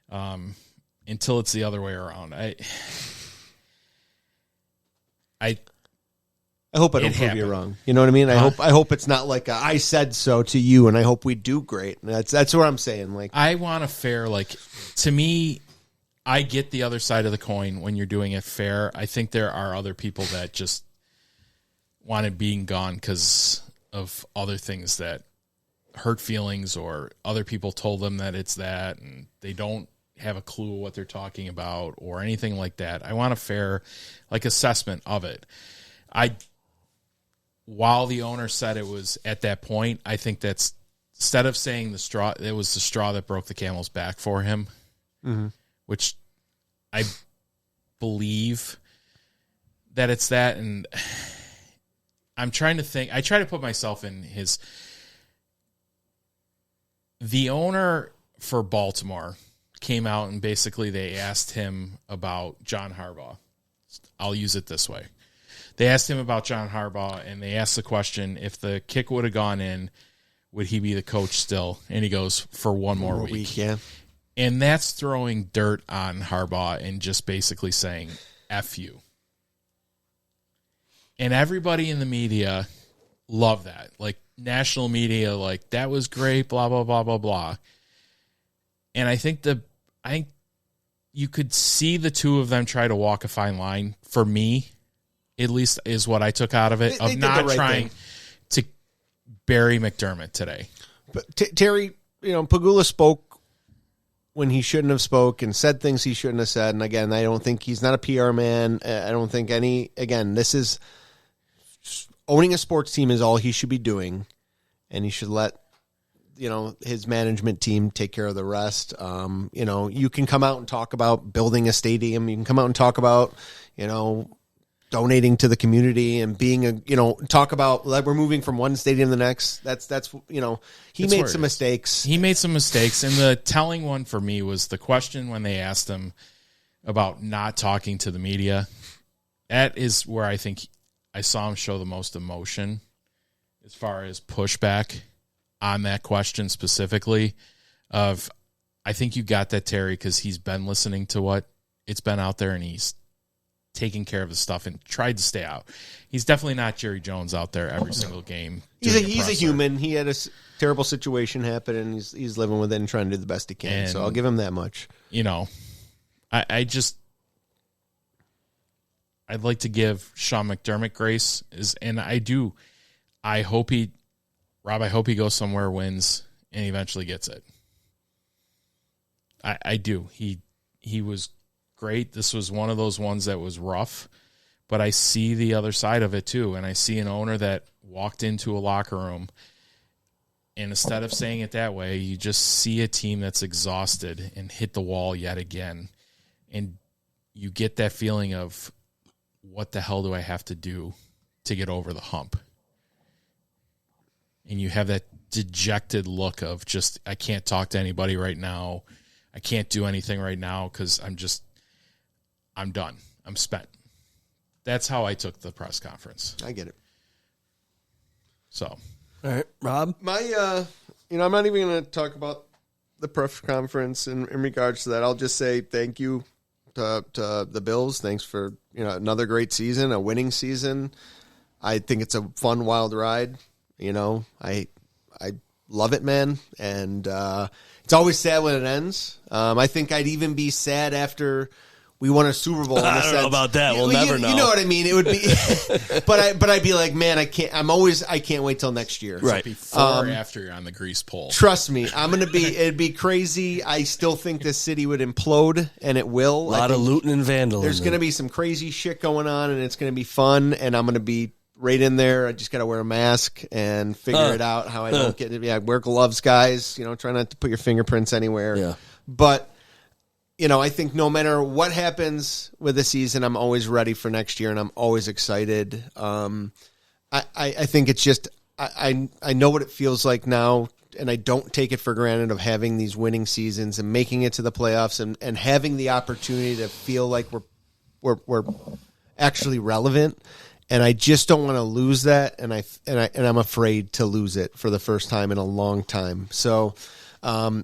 until it's the other way around. I hope I don't prove you wrong. You know what I mean? I hope it's not like I said so to you, and I hope we do great. That's what I'm saying. Like, I want a fair. Like, to me, I get the other side of the coin when you're doing it fair. I think there are other people that just wanted being gone because of other things that hurt feelings, or other people told them that it's that, and they don't have a clue what they're talking about or anything like that. I want a fair, assessment of it. While the owner said it was at that point, I think that's, instead of saying it was the straw that broke the camel's back for him, which I believe that it's that. And I'm trying to think, I try to put myself in the owner for Baltimore came out and basically they asked him about John Harbaugh. I'll use it this way. They asked him about John Harbaugh, and they asked the question, if the kick would have gone in, would he be the coach still? And he goes, for one more week. Yeah. And that's throwing dirt on Harbaugh and just basically saying, F you. And everybody in the media loved that. Like, national media, like, that was great, blah, blah, blah, blah, blah. And I think you could see the two of them try to walk a fine line, for me, at least, is what I took out of it, of not trying to bury McDermott today. But Terry, Pagula spoke when he shouldn't have spoke and said things he shouldn't have said. And again, I don't think he's not a PR man. I don't think this is owning a sports team is all he should be doing. And he should let, his management team take care of the rest. You can come out and talk about building a stadium. You can come out and talk about, donating to the community and being talk about, like, we're moving from one stadium to the next. He made some mistakes. He made some mistakes. And the telling one for me was the question when they asked him about not talking to the media. That is where I think I saw him show the most emotion as far as pushback on that question specifically. I think you got that, Terry, because he's been listening to what it's been out there, and he's taking care of the stuff and tried to stay out. He's definitely not Jerry Jones out there every single game. He's a human. He had a terrible situation happen, and he's living with it and trying to do the best he can. And, so I'll give him that much. I'd like to give Sean McDermott grace, and I do. I hope he goes somewhere, wins, and he eventually gets it. I do. He was great. This was one of those ones that was rough, but I see the other side of it too, and I see an owner that walked into a locker room, and instead of saying it that way, you just see a team that's exhausted and hit the wall yet again, and you get that feeling of, what the hell do I have to do to get over the hump? And you have that dejected look of just, I can't talk to anybody right now. I can't do anything right now because I'm done. I'm spent. That's how I took the press conference. I get it. So, All right, Rob? My, I'm not even going to talk about the press conference in regards to that. I'll just say thank you to the Bills. Thanks for, another great season, a winning season. I think it's a fun, wild ride. I love it, man. And it's always sad when it ends. I think I'd even be sad after we won a Super Bowl. I don't know about that. We'll never know. You know what I mean? It would be, but I'd be like, man, I can't wait till next year. Right. Before or after you're on the grease pole. Trust me, it'd be crazy. I still think this city would implode, and it will. A lot of looting and vandalism. There's going to be some crazy shit going on, and it's going to be fun, and I'm going to be right in there. I just got to wear a mask and figure it out how I don't get it. Yeah, wear gloves, guys. Try not to put your fingerprints anywhere. Yeah. But, I think no matter what happens with the season, I'm always ready for next year, and I'm always excited. I think it's just I know what it feels like now, and I don't take it for granted of having these winning seasons and making it to the playoffs and having the opportunity to feel like we're actually relevant. And I just don't want to lose that, and I'm afraid to lose it for the first time in a long time. So, I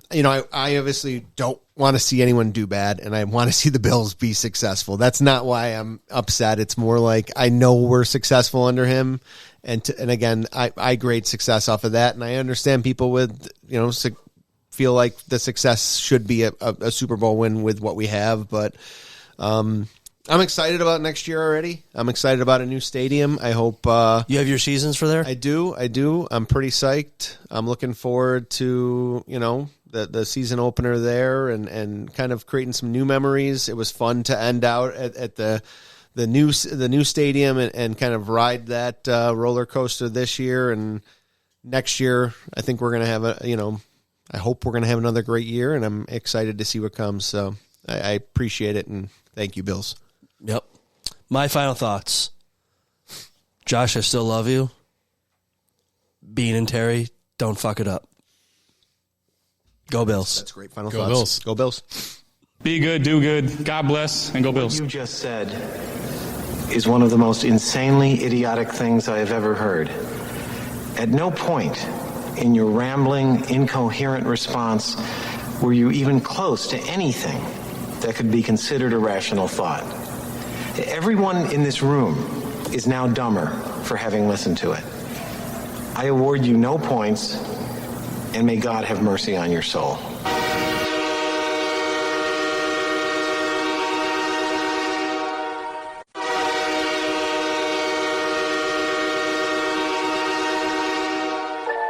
obviously don't want to see anyone do bad, and I want to see the Bills be successful. That's not why I'm upset. It's more like I know we're successful under him, and again, I grade success off of that, and I understand people with feel like the success should be a Super Bowl win with what we have, but. I'm excited about next year already. I'm excited about a new stadium. I hope you have your seasons for there? I do. I'm pretty psyched. I'm looking forward to, the season opener there and kind of creating some new memories. It was fun to end out at the new stadium and kind of ride that roller coaster this year, and next year I think we're going to have I hope we're going to have another great year, and I'm excited to see what comes. So I appreciate it, and thank you, Bills. Yep. My final thoughts. Josh, I still love you. Beane and Terry, don't fuck it up. Go Bills. That's great final Go thoughts. Bills. Go Bills. Be good, do good. God bless, and go Bills. What you just said is one of the most insanely idiotic things I have ever heard. At no point in your rambling, incoherent response were you even close to anything that could be considered a rational thought. Everyone in this room is now dumber for having listened to it. I award you no points, and may God have mercy on your soul.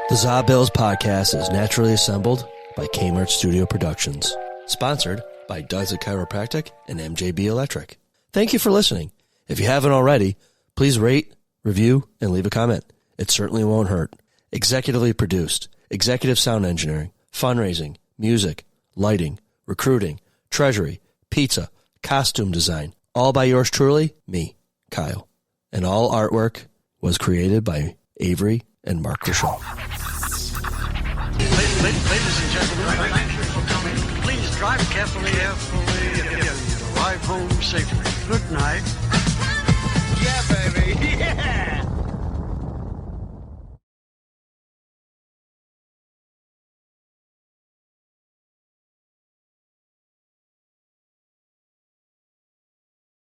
The Za Bills podcast is naturally assembled by Kmart Studio Productions. Sponsored by Does It Chiropractic and MJB Electric. Thank you for listening. If you haven't already, please rate, review, and leave a comment. It certainly won't hurt. Executively produced, executive sound engineering, fundraising, music, lighting, recruiting, treasury, pizza, costume design, all by yours truly, me, Kyle. And all artwork was created by Avery and Mark Rochelle. Ladies and gentlemen, thank you for coming. Please drive carefully and arrive home safely. Good night. Yeah, baby. Yeah.